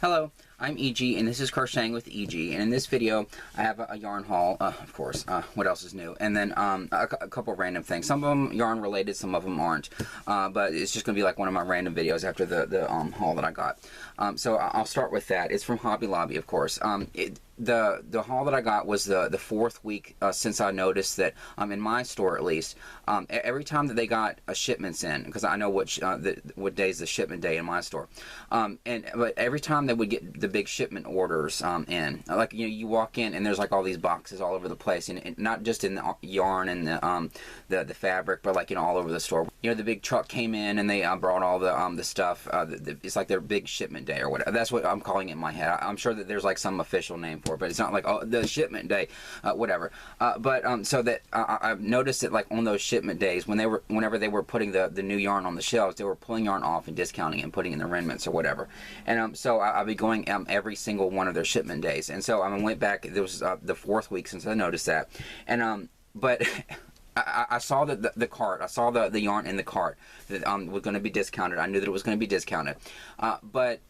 Hello, I'm EG, and this is Crocheting with EG, and in this video, I have a yarn haul, of course, what else is new, and then a couple random things. Some of them yarn related, some of them aren't, but it's just going to be like one of my random videos after the haul that I got. So I'll start with that. It's from Hobby Lobby, of course. The haul that I got was the fourth week since I noticed that, in my store at least, every time that they got shipments in, because I know what day is the shipment day in my store, but every time they would get the big shipment orders in, like, you know, you walk in and there's like all these boxes all over the place, and not just in the yarn and the fabric, but like, you know, all over the store. You know, the big truck came in and they brought all the stuff. It's like their big shipment day or whatever. That's what I'm calling it in my head. I'm sure that there's like some official name for it, but it's not like, oh, the shipment day, whatever. So that I've noticed that, like, on those shipment days, whenever they were putting the new yarn on the shelves, they were pulling yarn off and discounting and putting in the remnants or whatever. And so I'll be going every single one of their shipment days. And so I went back. There was the fourth week since I noticed that. And but I saw the cart. I saw the yarn in the cart that was going to be discounted. I knew that it was going to be discounted, but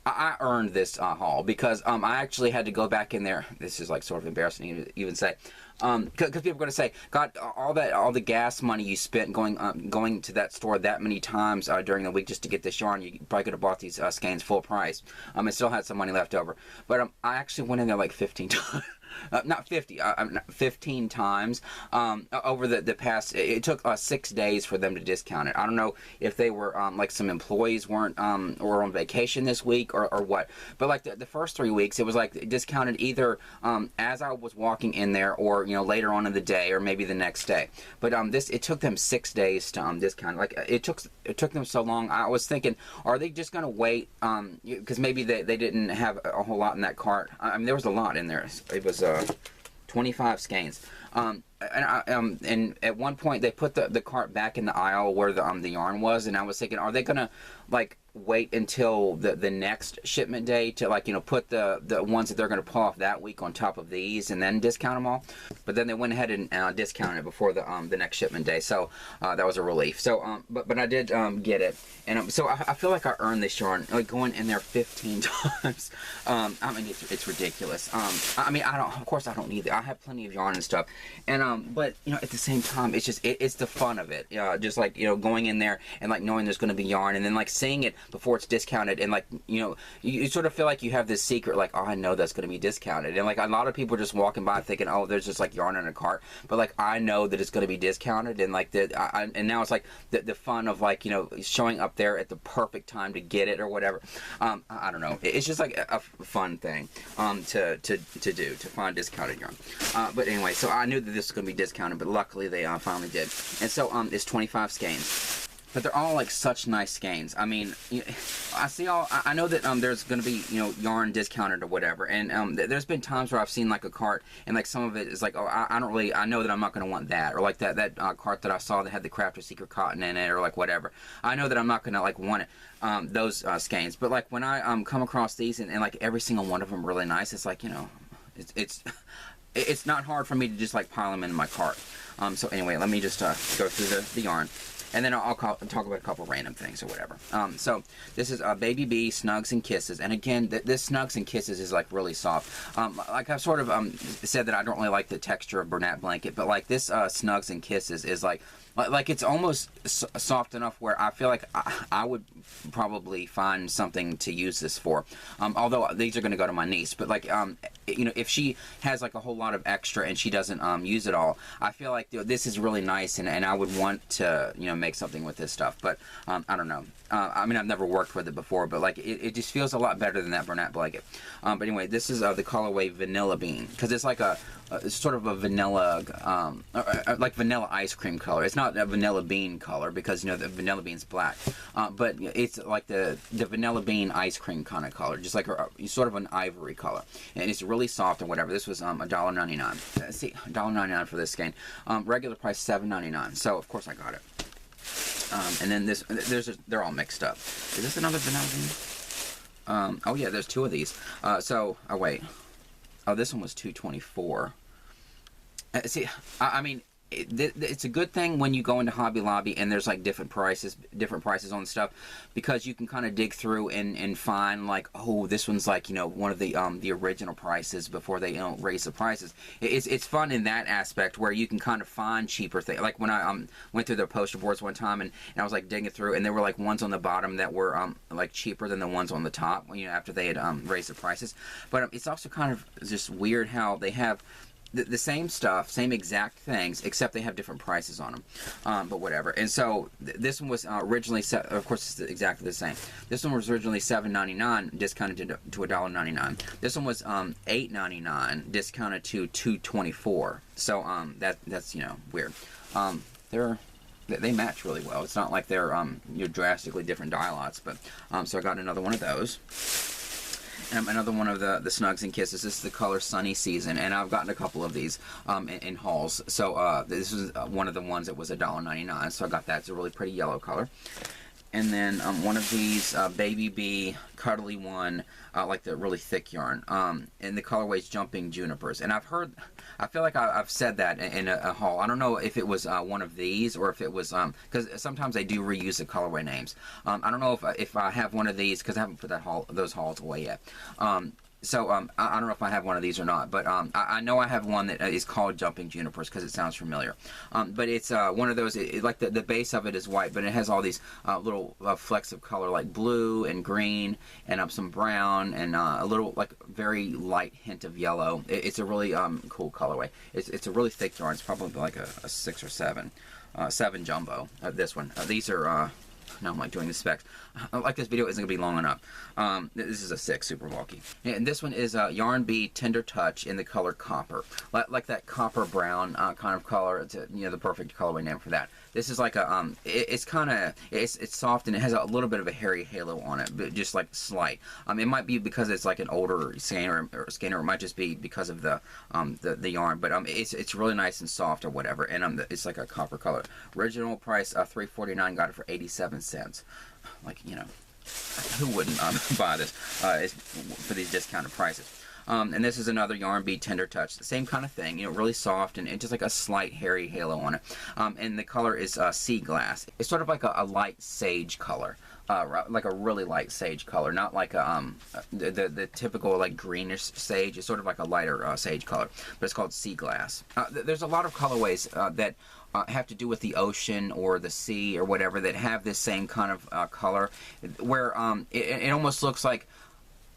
I earned this haul because I actually had to go back in there. This is like sort of embarrassing to even say, because people are going to say, God, all the gas money you spent going to that store that many times during the week just to get this yarn, you probably could have bought these skeins full price and still had some money left over. But I actually went in there like 15 times. Not 50, 15 times over the past. It took 6 days for them to discount it. I don't know if they were like some employees weren't or on vacation this week or what. But like the first 3 weeks, it was like discounted either as I was walking in there, or, you know, later on in the day, or maybe the next day. But it took them 6 days to discount it. Like it took them so long. I was thinking, are they just gonna wait? Because maybe they didn't have a whole lot in that cart. I mean, there was a lot in there. It was 25 skeins. And at one point they put the cart back in the aisle where the yarn was, and I was thinking, are they gonna like wait until the next shipment day to, like, you know, put the ones that they're going to pull off that week on top of these and then discount them all? But then they went ahead and discounted it before the next shipment day, so that was a relief. So but I did get it, and so I feel like I earned this yarn, like going in there 15 times. I mean, it's ridiculous. I mean, of course I don't need it. I have plenty of yarn and stuff, and but, you know, at the same time, it's just it's the fun of it. Just like, you know, going in there and like knowing there's going to be yarn, and then like seeing it before it's discounted, and like, you know, you sort of feel like you have this secret, like, oh, I know that's going to be discounted. And like a lot of people are just walking by thinking, oh, there's just like yarn in a cart, but like I know that it's going to be discounted, and like and now it's like the fun of, like, you know, showing up there at the perfect time to get it or whatever. I don't know, it's just like a fun thing to do, to find discounted yarn. But anyway, so I knew that this was going to be discounted, but luckily they finally did. And so it's 25 skeins. But they're all like such nice skeins. I mean, I know that there's going to be, you know, yarn discounted or whatever, and there's been times where I've seen like a cart, and like some of it is like, oh, I don't really, I know that I'm not going to want that, or like that cart that I saw that had the Crafter Secret Cotton in it, or like whatever. I know that I'm not going to like want it, those skeins. But like when I come across these, and like every single one of them really nice, it's like, you know, it's not hard for me to just like pile them in my cart. So anyway, let me just go through the yarn, and then I'll talk about a couple random things or whatever. So this is Baby B Snugs and Kisses, and again, this Snugs and Kisses is like really soft. Like I've sort of said that I don't really like the texture of Bernat blanket, but like this Snugs and Kisses is like it's almost soft enough where I feel like I would probably find something to use this for. Although these are going to go to my niece, but like, you know, if she has like a whole lot of extra and she doesn't use it all, I feel like, you know, this is really nice, and I would want to, you know, make something with this stuff. But I don't know. I mean, I've never worked with it before, but like it just feels a lot better than that Bernat blanket. But anyway, this is the colorway Vanilla Bean, because it's like it's sort of a vanilla, like vanilla ice cream color. It's not a vanilla bean color, because, you know, the vanilla bean's black, but it's like the vanilla bean ice cream kind of color, just like sort of an ivory color, and it's really soft or whatever. This was $1.99. See, $1.99 for this skein. Regular price $7.99. So of course I got it. And then they're all mixed up. Is this another vanilla bean? Oh yeah, there's two of these. Oh wait. Oh, this one was $2.24. See, I mean, it's a good thing when you go into Hobby Lobby and there's like different prices on stuff, because you can kind of dig through and find like, oh, this one's like, you know, one of the original prices before they, you know, raise the prices. It's fun in that aspect where you can kind of find cheaper things. Like when I went through their poster boards one time and I was like digging through, and there were like ones on the bottom that were like cheaper than the ones on the top, you know, after they had raised the prices. But it's also kind of just weird how they have the same stuff, same exact things, except they have different prices on them. But whatever. And so this one was originally, of course, it's exactly the same. This one was originally $7.99, discounted to $1.99. This one was $8.99, discounted to $2.24. So that's, you know, weird. They match really well. It's not like they're drastically different die lots. But so I got another one of those. Another one of the Snugs and Kisses. This is the color Sunny Season, and I've gotten a couple of these in hauls. So this is one of the ones that was $1.99, so I got that. It's a really pretty yellow color. And then one of these Baby Bee cuddly one, like the really thick yarn, and the colorway is Jumping Junipers. And I feel like I've said that in a haul. I don't know if it was one of these or if it was, because sometimes they do reuse the colorway names. I don't know if I have one of these, because I haven't put those hauls away yet. So I don't know if I have one of these or not, but I know I have one that is called Jumping Junipers because it sounds familiar. But it's one of those, like the base of it is white, but it has all these little flecks of color like blue and green and some brown and a little like very light hint of yellow. It's a really cool colorway. It's a really thick yarn. It's probably like a 6 or 7. 7 jumbo. This one. These are... now I'm like doing the specs. Like this video isn't going to be long enough. This is a 6, super bulky. And this one is Yarn Bee Tender Touch in the color Copper. Like that copper brown kind of color. It's the perfect colorway name for that. This is like a, it's kind of, it's soft and it has a little bit of a hairy halo on it, but just like slight. It might be because it's like an older skein or it might just be because of the yarn, but it's really nice and soft or whatever, and it's like a copper color. Original price $3.49, got it for 87 cents. Like, you know, who wouldn't buy this for these discounted prices? And this is another Yarn Bee Tender Touch. The same kind of thing, you know, really soft and just like a slight hairy halo on it. And the color is Sea Glass. It's sort of like a light sage color. Like a really light sage color, not like the typical like greenish sage. It's sort of like a lighter sage color, but it's called Sea Glass. There's a lot of colorways that have to do with the ocean or the sea or whatever that have this same kind of color, where it almost looks like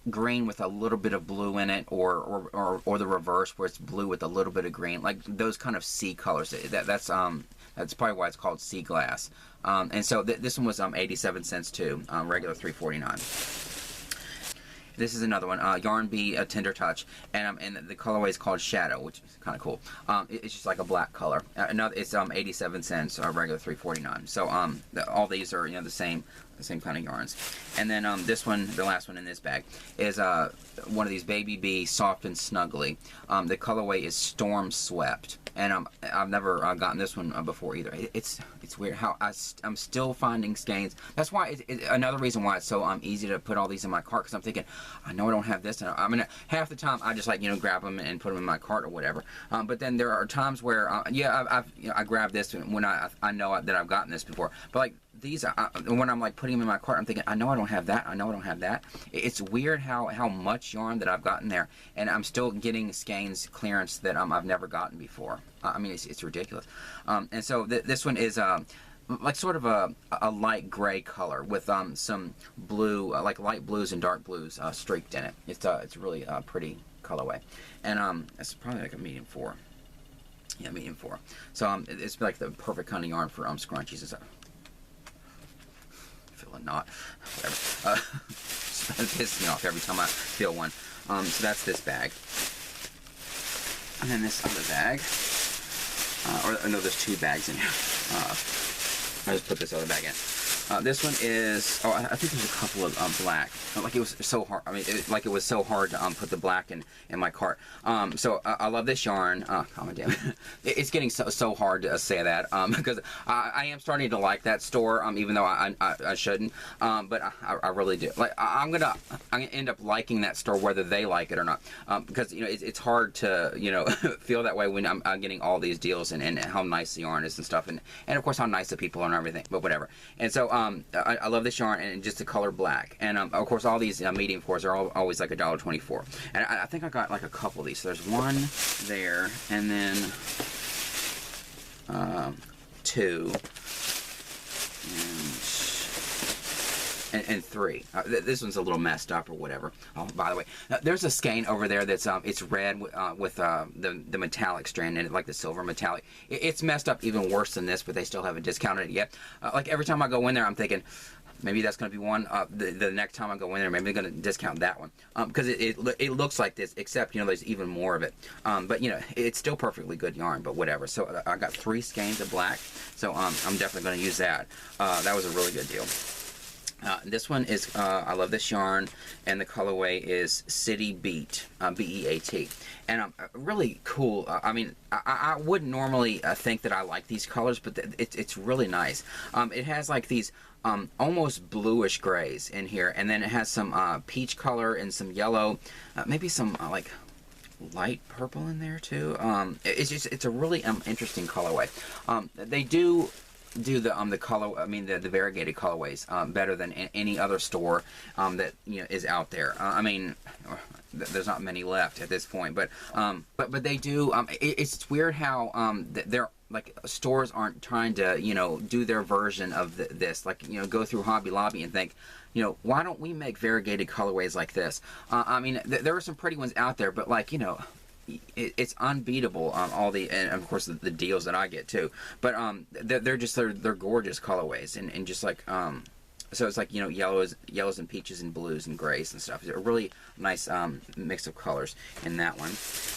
green with a little bit of blue in it, or the reverse, where it's blue with a little bit of green, like those kind of sea colors. That's probably why it's called Sea Glass. And so this one was 87 cents too, regular $3.49. This is another one, Yarn Bee Tender Touch, and the colorway is called Shadow, which is kind of cool. It's just like a black color. It's 87 cents, regular $3.49. So all these are, you know, the same kind of yarns. And then this one, the last one in this bag, is one of these Baby Bee Soft and Snuggly. The colorway is Storm Swept, and I've never gotten this one before either. It's weird how I'm still finding skeins. That's why another reason why it's so easy to put all these in my cart, because I'm thinking, I know I don't have this, and I mean, half the time I just like, you know, grab them and put them in my cart or whatever. But then there are times where I grab this when I know that I've gotten this before, but like these, when I'm like putting them in my cart, I'm thinking, I know I don't have that. I know I don't have that. It's weird how much yarn that I've gotten there, and I'm still getting skeins clearance that I've never gotten before. I mean, it's ridiculous. And so this one is like sort of a light gray color with some blue, like light blues and dark blues streaked in it. It's really pretty colorway, and it's probably like a medium 4. Yeah, medium 4. So it's like the perfect kind of yarn for scrunchies and stuff. Feel a knot, whatever. It pisses me off every time I feel one. So that's this bag, and then this other bag. Or no, there's 2 bags in here. I just put this other bag in. This one is, oh, I think there's a couple of black. Like it was so hard. I mean, like it was so hard to put the black in my cart. So I love this yarn. Calm down. It's getting so hard to say that because I am starting to like that store, even though I shouldn't. But I really do. Like I'm gonna end up liking that store whether they like it or not. Because you know it's hard to feel that way when I'm getting all these deals and how nice the yarn is and stuff, and of course how nice the people are and everything. But whatever. And so I love this yarn and just the color black. And of course all these medium fours are always like $1.24. And I think I got like a couple of these. So there's one there, and then two, and three. This one's a little messed up or whatever. Oh, by the way, there's a skein over there that's it's red with the metallic strand in it, like the silver metallic. It's messed up even worse than this, but they still haven't discounted it yet. Like every time I go in there, I'm thinking, maybe that's going to be one. The next time I go in there, maybe they're going to discount that one because it looks like this, except there's even more of it. But it's still perfectly good yarn. But whatever. So I got 3 skeins of black. So I'm definitely going to use that. That was a really good deal. This one is, I love this yarn, and the colorway is City Beat, B-E-A-T. And really cool. I mean, I wouldn't normally think that I like these colors, but it's really nice. It has like these almost bluish grays in here, and then it has some peach color and some yellow, maybe some like light purple in there too. It's a really interesting colorway. They do the color, I mean the variegated colorways better than any other store that is out there. I mean, there's not many left at this point, but they do. It's weird how they're like stores aren't trying to do their version of this. Like go through Hobby Lobby and think, why don't we make variegated colorways like this? I mean, there are some pretty ones out there, but like it's unbeatable all the, and of course the deals that I get too, but they're gorgeous colorways, and just like so it's like yellows and peaches and blues and grays and stuff. It's a really nice mix of colors in that one.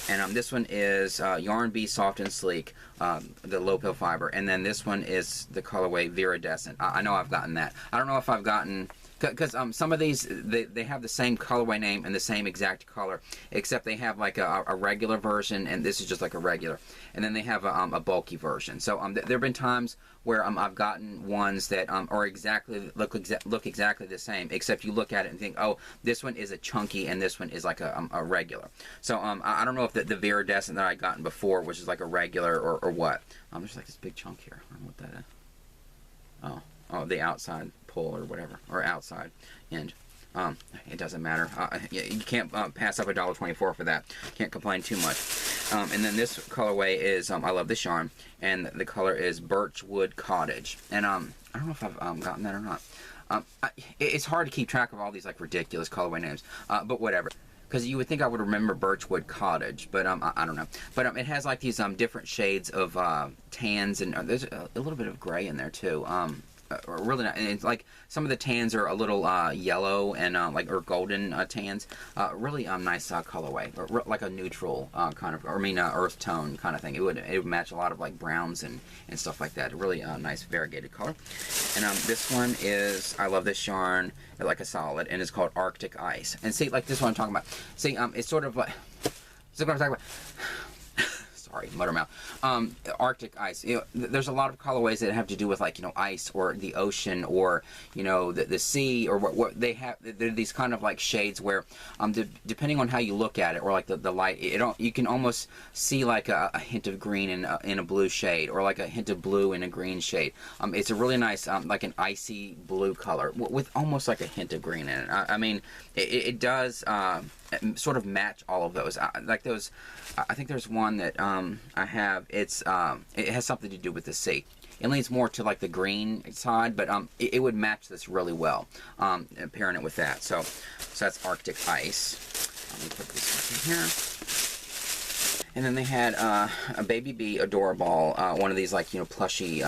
And this one is Yarn Bee Soft and Sleek, the low pill fiber, and then this one is the colorway Viridescent. I know I've gotten that. I don't know if I've gotten, because some of these they have the same colorway name and the same exact color, except they have like a regular version, and this is just like a regular, and then they have a bulky version. So there have been times where I've gotten ones that are look exactly the same, except you look at it and think, oh, this one is a chunky and this one is like a regular. So I don't know if the Viridescent that I gotten before, which is like a regular, or what. There's like this big chunk here. I don't know what that is. Oh, the outside pull or whatever, or outside end. It doesn't matter. You can't pass up $1.24 for that. Can't complain too much. And then this colorway is, I love this yarn, and the color is Birchwood Cottage. And I don't know if I've gotten that or not. It's hard to keep track of all these like ridiculous colorway names, but whatever. Because you would think I would remember Birchwood Cottage, but I don't know. But it has like these different shades of tans, and there's a little bit of gray in there too. Really nice. And it's like some of the tans are a little yellow and or golden tans. Really nice colorway, or like a neutral kind of, or I mean earth tone kind of thing. It would match a lot of like browns and stuff like that. Really nice variegated color. And this one is, I love this yarn, like a solid, and it's called Arctic Ice. And see, like this one I'm talking about. See, it's sort of like, this is what I'm talking about. Sorry, mutter mouth. Arctic ice. There's a lot of colorways that have to do with like ice or the ocean or the sea, or what they have. They're these kind of like shades where depending on how you look at it, or like the light, you can almost see like a hint of green in a blue shade, or like a hint of blue in a green shade. It's a really nice like an icy blue color with almost like a hint of green in it. I mean, it does sort of match all of those. Like those, I think there's one that I have. It has something to do with the sea. It leans more to like the green side, but it would match this really well, pairing it with that. So that's Arctic Ice. Let me put this in here. And then they had a Baby Bee Adorable, one of these like plushy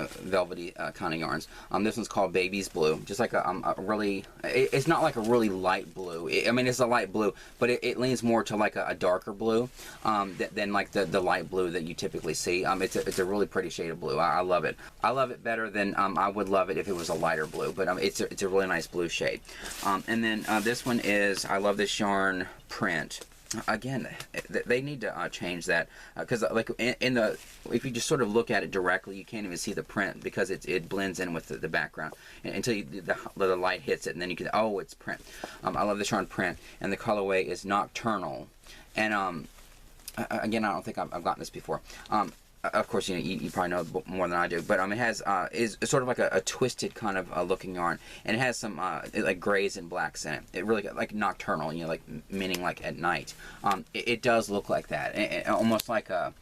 velvety kind of yarns. This one's called Baby's Blue, just like a really, it's not like a really light blue. I mean, it's a light blue, but it leans more to like a darker blue than like the light blue that you typically see. It's a really pretty shade of blue. I love it. I love it better than I would love it if it was a lighter blue, but it's a really nice blue shade. And then this one is, I love this yarn print. Again, they need to change that, because like if you just sort of look at it directly, you can't even see the print because it blends in with the background until the light hits it, and then you can, oh, it's print. I love this yarn print, and the colorway is Nocturnal. And again, I don't think I've gotten this before. Of course, you probably know more than I do, but it has is sort of like a twisted kind of looking yarn, and it has some like grays and blacks in it. It really like nocturnal, like meaning like at night. It does look like that, almost like a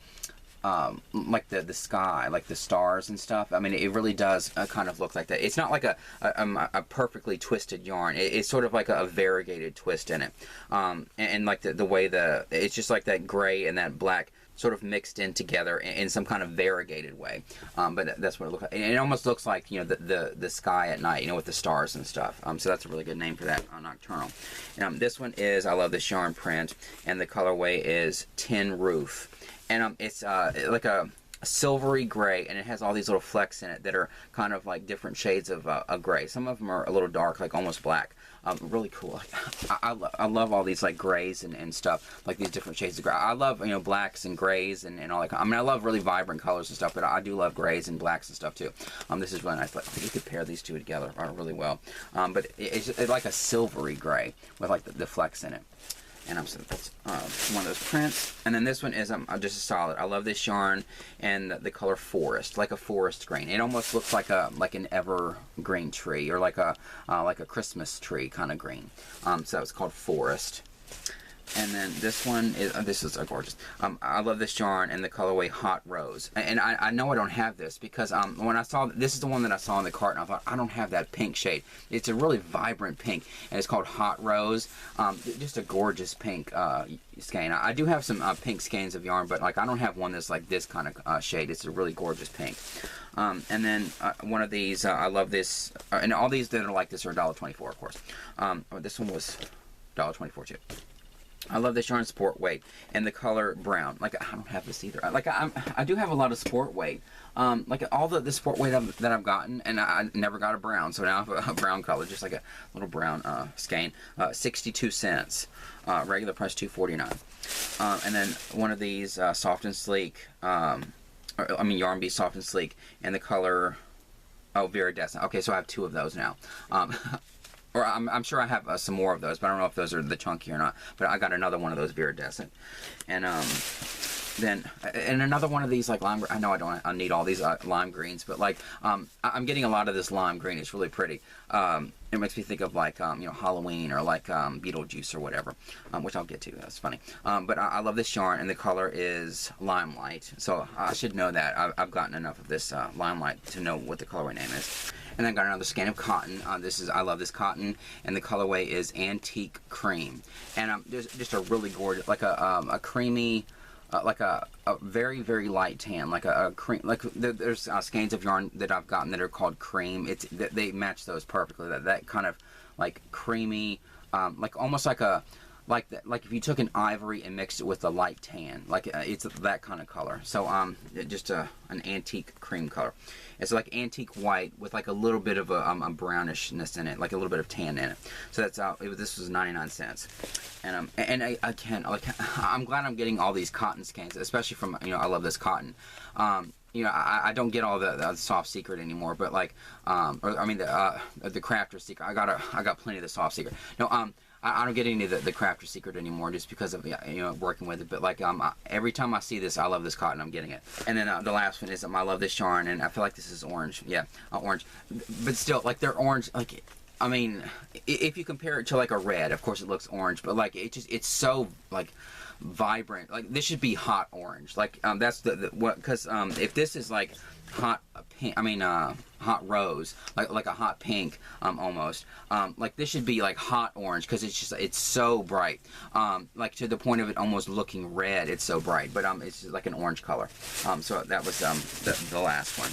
like the sky, like the stars and stuff. I mean, it really does kind of look like that. It's not like a perfectly twisted yarn. It's sort of like a variegated twist in it, and like the way it's just like that gray and that black sort of mixed in together in some kind of variegated way. But that's what it looks like. It almost looks like, the sky at night, with the stars and stuff. So that's a really good name for that, Nocturnal. This one is, I love this yarn print, and the colorway is Tin Roof. And it's like a silvery gray, and it has all these little flecks in it that are kind of like different shades of gray. Some of them are a little dark, like almost black. Really cool. I love all these like grays and stuff, like these different shades of gray. I love blacks and grays and all that. I mean, I love really vibrant colors and stuff, but I do love grays and blacks and stuff too. This is really nice. I think you could pair these two together really well. But it's like a silvery gray with like the flecks in it. And that's one of those prints. And then this one is just a solid. I love this yarn and the color Forest, like a forest green. It almost looks like an evergreen tree, or like a Christmas tree kind of green. So it's called Forest. And then this one is, this is gorgeous. I love this yarn and the colorway Hot Rose. And I know I don't have this because when I saw, this is the one that I saw in the cart, and I thought, I don't have that pink shade. It's a really vibrant pink, and it's called Hot Rose. Just a gorgeous pink skein. I do have some pink skeins of yarn, but like I don't have one that's like this kind of shade. It's a really gorgeous pink. And then one of these, I love this, and all these that are like this are $1.24, of course. This one was $1.24 too. I love this yarn Sport Weight, and the color Brown. Like, I don't have this either. Like, I do have a lot of Sport Weight. Like all the Sport Weight that I've gotten, and I never got a brown, so now I have a brown color, just like a little brown skein. 62 cents. Regular price $2.49. And then one of these Soft and Sleek. Yarn Bee Soft and Sleek, and the color, Viridescent. Okay, so I have two of those now. Or I'm sure I have some more of those, but I don't know if those are the chunky or not. But I got another one of those Viridescent. And then another one of these like lime. I know I need all these lime greens, but like I'm getting a lot of this lime green. It's really pretty. It makes me think of like Halloween, or like Beetlejuice or whatever, which I'll get to. That's funny. But I love this yarn, and the color is Limelight. So I should know that. I've gotten enough of this Limelight to know what the colorway name is. And then I got another skein of cotton. I love this cotton, and the colorway is Antique Cream. And just a really gorgeous, like a creamy, like a very, very light tan, like a cream. Like there's skeins of yarn that I've gotten that are called cream. They match those perfectly. That kind of like creamy, like almost like like if you took an ivory and mixed it with a light tan, like it's that kind of color. So just an antique cream color. It's like antique white with like a little bit of a brownishness in it, like a little bit of tan in it. So that's this was 99 cents. And I'm glad I'm getting all these cotton skeins, especially from I love this cotton. I don't get all the Soft Secret anymore, but like the Crafter Secret. I got plenty of the Soft Secret. No, I don't get any of the Crafter Secret anymore just because of working with it. But like every time I see this, I love this cotton. I'm getting it. And then the last one is I love this yarn, and I feel like this is orange. Yeah, orange. But still, like they're orange. Like if you compare it to like a red, of course it looks orange. But like it's so like vibrant. Like this should be hot orange. Like that's because if this is like hot pink, hot rose, like a hot pink, almost. Like this should be like hot orange because it's so bright, like to the point of it almost looking red. It's so bright, but it's just like an orange color. So that was the last one.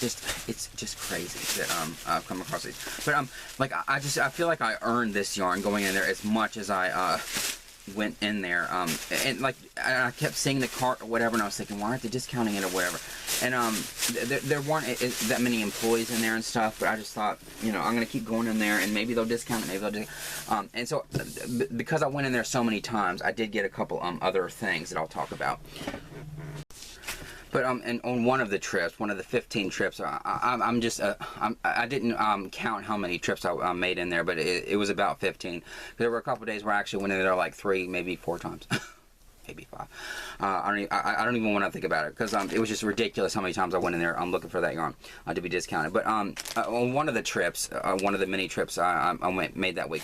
it's just crazy that I've come across these. But like I feel like I earned this yarn going in there as much as I went in there, and like I kept seeing the cart or whatever, and I was thinking, why aren't they discounting it or whatever? And there weren't that many employees in there and stuff, but I just thought, you know, I'm gonna keep going in there, and maybe they'll discount it, maybe they'll discount. And so because I went in there so many times, I did get a couple other things that I'll talk about. But and on one of the trips, one of the 15 trips, I didn't count how many trips I made in there, but it was about 15. There were a couple days where I actually went in there like 3, maybe 4 times. Maybe 5. I don't even want to think about it, because it was just ridiculous how many times I went in there looking for that yarn to be discounted. But on one of the trips, one of the mini trips I made that week,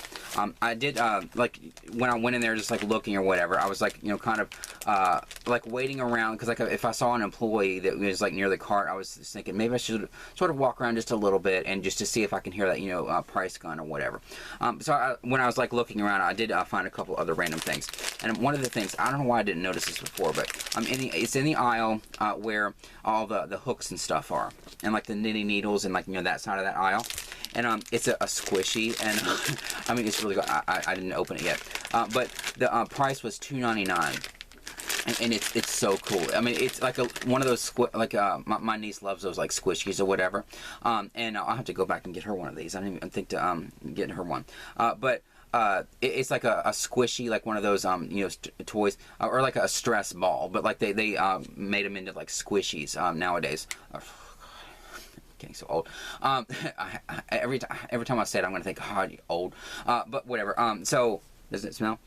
I did like when I went in there just like looking or whatever, I was like, you know, kind of like waiting around, because like if I saw an employee that was like near the cart, I was just thinking maybe I should sort of walk around just a little bit and just to see if I can hear that, you know, price gun or whatever. So when I was like looking around, I did find a couple other random things. And one of the things, I don't know why I didn't notice this before, but it's in the aisle where all the hooks and stuff are, and like the knitting needles and like, you know, that side of that aisle. And it's a squishy, and I mean, it's really good. I didn't open it yet, but the price was $2.99. And it's so cool. I mean, it's like one of those my niece loves those like squishies or whatever. And I'll have to go back and get her one of these. I didn't even think to get her one. But it's like a squishy, like one of those you know, toys, or like a stress ball. But like they made them into like squishies nowadays. Getting so old. Every time I say it, I'm gonna think, oh, you're old. But whatever. So does it smell?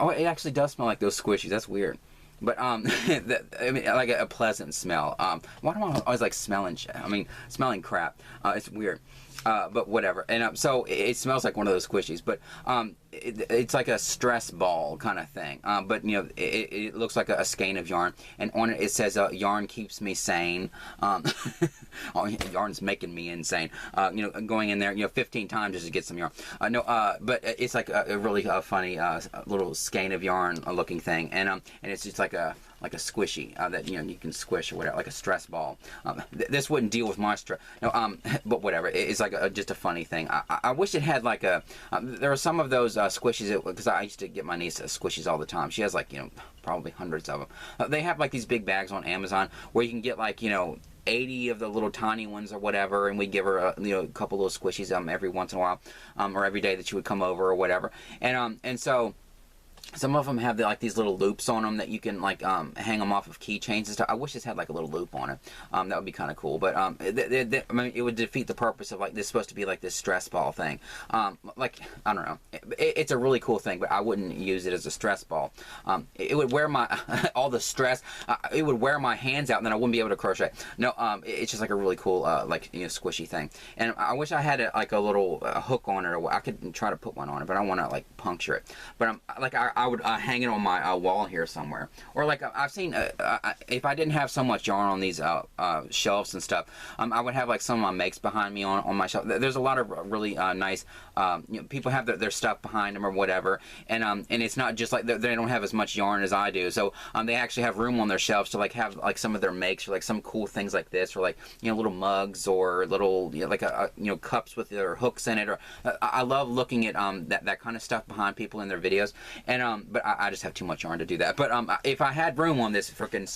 Oh, it actually does smell like those squishies. That's weird. But I mean, like a pleasant smell. Why do I always like smelling shit? I mean, smelling crap. It's weird. But whatever. And so it smells like one of those squishies. But it's like a stress ball kind of thing. But you know, it looks like a skein of yarn, and on it says yarn keeps me sane. Oh, yarn's making me insane. You know, going in there, you know, 15 times just to get some yarn. But it's like a really funny little skein of yarn looking thing, and it's just like a squishy that, you know, you can squish or whatever, like a stress ball. This wouldn't deal with my stress. No, but whatever. It's like just a funny thing. I wish it had like a. There are some of those squishies, because I used to get my niece squishies all the time. She has like, you know, probably hundreds of them. They have like these big bags on Amazon where you can get like, you know, 80 of the little tiny ones or whatever, and we give her you know, a couple little squishies every once in a while, or every day that she would come over or whatever. And so some of them have like these little loops on them that you can like hang them off of keychains and stuff. I wish this had like a little loop on it. That would be kind of cool. But I mean, it would defeat the purpose of like this supposed to be like this stress ball thing. Like, I don't know. It's a really cool thing, but I wouldn't use it as a stress ball. It would wear my all the stress. It would wear my hands out, and then I wouldn't be able to crochet. No, it's just like a really cool like, you know, squishy thing. And I wish I had like a little hook on it, or I could try to put one on it, but I want to like puncture it. But like I would hang it on my wall here somewhere, or like I've seen if I didn't have so much yarn on these shelves and stuff, I would have like some of my makes behind me on my shelf. There's a lot of really nice you know, people have their stuff behind them or whatever, and it's not just like they don't have as much yarn as I do, so they actually have room on their shelves to like have like some of their makes, or like some cool things like this, or like, you know, little mugs, or little, you know, like you know, cups with their hooks in it. Or I love looking at that kind of stuff behind people in their videos, and but I just have too much yarn to do that. But if I had room on this freaking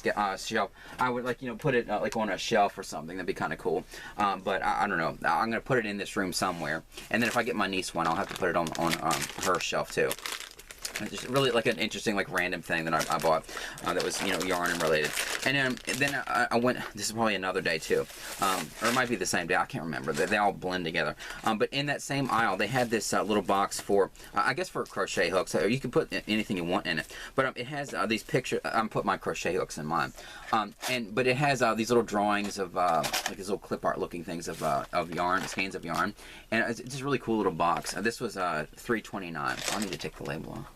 shelf, I would, like, you know, put it like on a shelf or something. That'd be kind of cool. But I don't know. I'm gonna put it in this room somewhere, and then if I get my niece one, I'll have to put it on her shelf too. It's just really like an interesting, like, random thing that I bought that was, you know, yarn and related. And then I went, this is probably another day too, or it might be the same day, I can't remember. They all blend together. But in that same aisle, they had this little box for, I guess for crochet hooks. You can put anything you want in it. But it has these pictures. I'm putting my crochet hooks in mine. But it has these little drawings of like these little clip art looking things of yarn, skeins of yarn, and it's just a really cool little box. This was $3.29. I need to take the label off.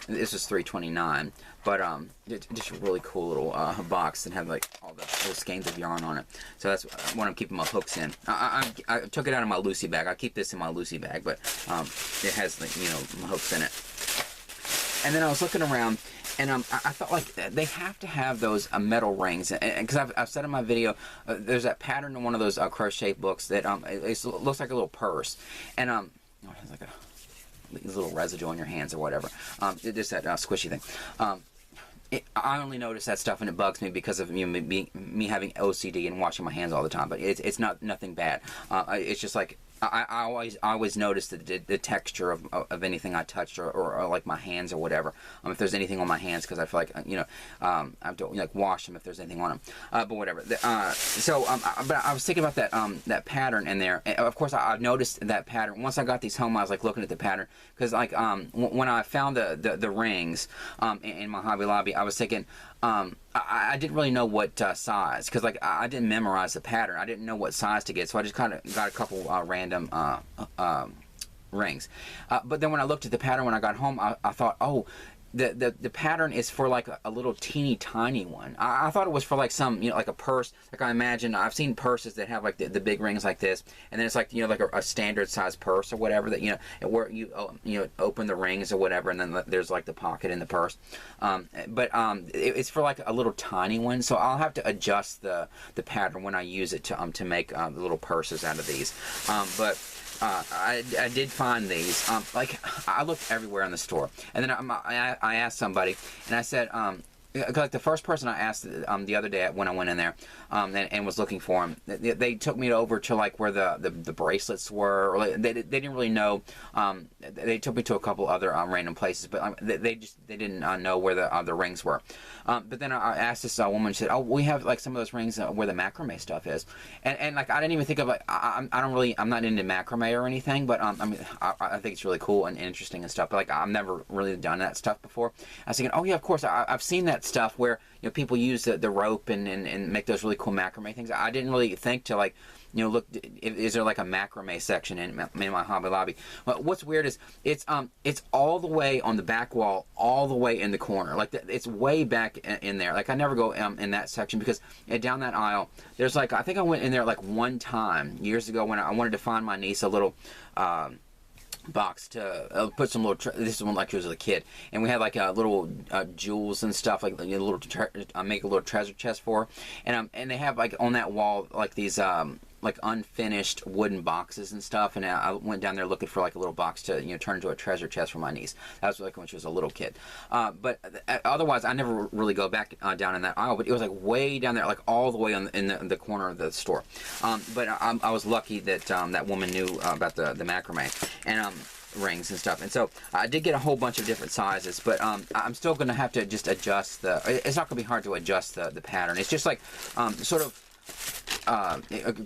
This is $3.29, but it's just a really cool little box and have like all the little skeins of yarn on it. So that's what I'm keeping my hooks in. I took it out of my Lucy bag. I keep this in my Lucy bag, but it has, like, you know, my hooks in it. And then I was looking around, And I thought like they have to have those metal rings, because I've said in my video, there's that pattern in one of those crochet books that it looks like a little purse, and it's like a little residue on your hands or whatever. Just that squishy thing. I only notice that stuff and it bugs me because of me having OCD and washing my hands all the time. But it's nothing bad. It's just like I always notice the texture of anything I touched or like my hands or whatever. If there's anything on my hands, because I feel like I have to like wash them if there's anything on them. But whatever. But I was thinking about that pattern in there. And of course, I've noticed that pattern. Once I got these home, I was like looking at the pattern, because like when I found the rings in my Hobby Lobby, I was thinking. I didn't really know what size, because like I didn't memorize the pattern. I didn't know what size to get, so I just kind of got a couple random rings. But then when I looked at the pattern when I got home, I thought, oh, the pattern is for like a little teeny tiny one. I thought it was for like some, like a purse. Like I imagine, I've seen purses that have like the big rings like this, and then it's like, like a standard size purse or whatever, that, where you open the rings or whatever, and then there's like the pocket in the purse. It's for like a little tiny one, so I'll have to adjust the pattern when I use it to make the little purses out of these. I did find these. Like, I looked everywhere in the store, and then I asked somebody, and I said, like the first person I asked the other day when I went in there and was looking for them, they took me over to like where the bracelets were, or like, they didn't really know. They took me to a couple other random places, but they didn't know where the rings were. But then I asked this woman. She said, "Oh, we have like some of those rings where the macrame stuff is," and like I didn't even think of like I'm not into macrame or anything, but I mean I think it's really cool and interesting and stuff. But like I've never really done that stuff before. I was thinking, oh yeah, of course I've seen that stuff where people use the rope and make those really cool macrame things. I didn't really think to like. Look, is there like a macrame section in my Hobby Lobby? Well, what's weird is it's all the way on the back wall, all the way in the corner. Like it's way back in there. Like I never go in that section, because down that aisle, there's like, I think I went in there like one time years ago when I wanted to find my niece a little box to put some little this is when like she was a kid, and we had like little jewels and stuff, like little make a little treasure chest for her. And they have like on that wall like these like unfinished wooden boxes and stuff, and I went down there looking for like a little box to turn into a treasure chest for my niece. That was like when she was a little kid. But otherwise I never really go back down in that aisle, but it was like way down there, like all the way in the corner of the store. But I was lucky that that woman knew about the macrame and rings and stuff, and so I did get a whole bunch of different sizes, but I'm still gonna have to just adjust it's not gonna be hard to adjust the pattern. It's just like sort of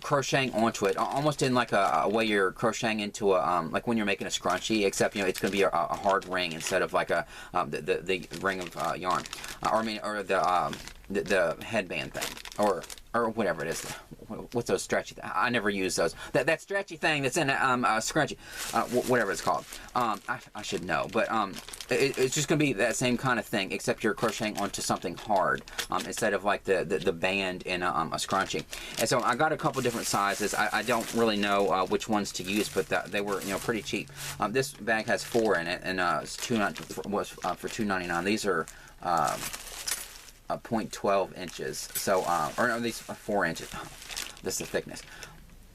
crocheting onto it, almost in like a way you're crocheting into a like when you're making a scrunchie, except it's going to be a hard ring instead of like the ring of yarn, or the headband thing, or whatever it is. What's those stretchy? I never use those. That stretchy thing that's in a scrunchie, whatever it's called. I should know, but it's just going to be that same kind of thing, except you're crocheting onto something hard instead of like the band in a scrunchie. And so I got a couple different sizes. I don't really know which ones to use, but they were pretty cheap. This bag has 4 in it, and was for $2.99. These are 0.12 inches. So or no, these are 4 inches. This is the thickness.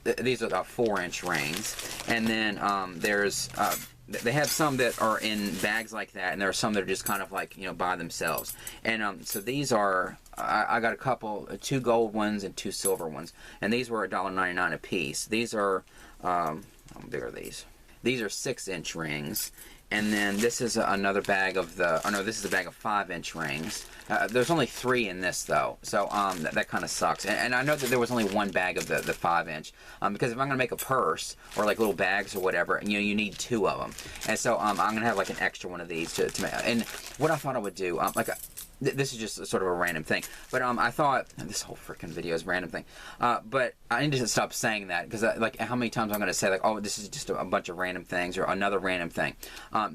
These are the 4-inch rings, and then there's they have some that are in bags like that, and there are some that are just kind of like by themselves. And so these are I got a couple, 2 gold ones and 2 silver ones, and these were $1.99 a piece. These are how big are these? These are 6-inch rings. And then this is another bag of this is a bag of 5-inch rings. There's only 3 in this though, so that kind of sucks. And I know that there was only 1 bag of the 5-inch, because if I'm gonna make a purse or like little bags or whatever, you need 2 of them. And so I'm gonna have like an extra one of these to make. And what I thought I would do, this is just sort of a random thing, but I thought this whole freaking video is a random thing, but I need to stop saying that, because like how many times I'm going to say like, oh, this is just a bunch of random things or another random thing.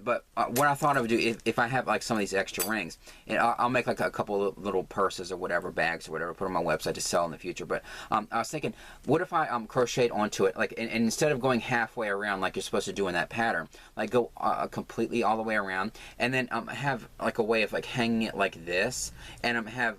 But what I thought I would do, if I have like some of these extra rings, and I'll make like a couple of little purses or whatever, bags or whatever, put on my website to sell in the future. But I was thinking, what if I crocheted onto it, like, and instead of going halfway around like you're supposed to do in that pattern, like go completely all the way around, and then have like a way of like hanging it like this, and have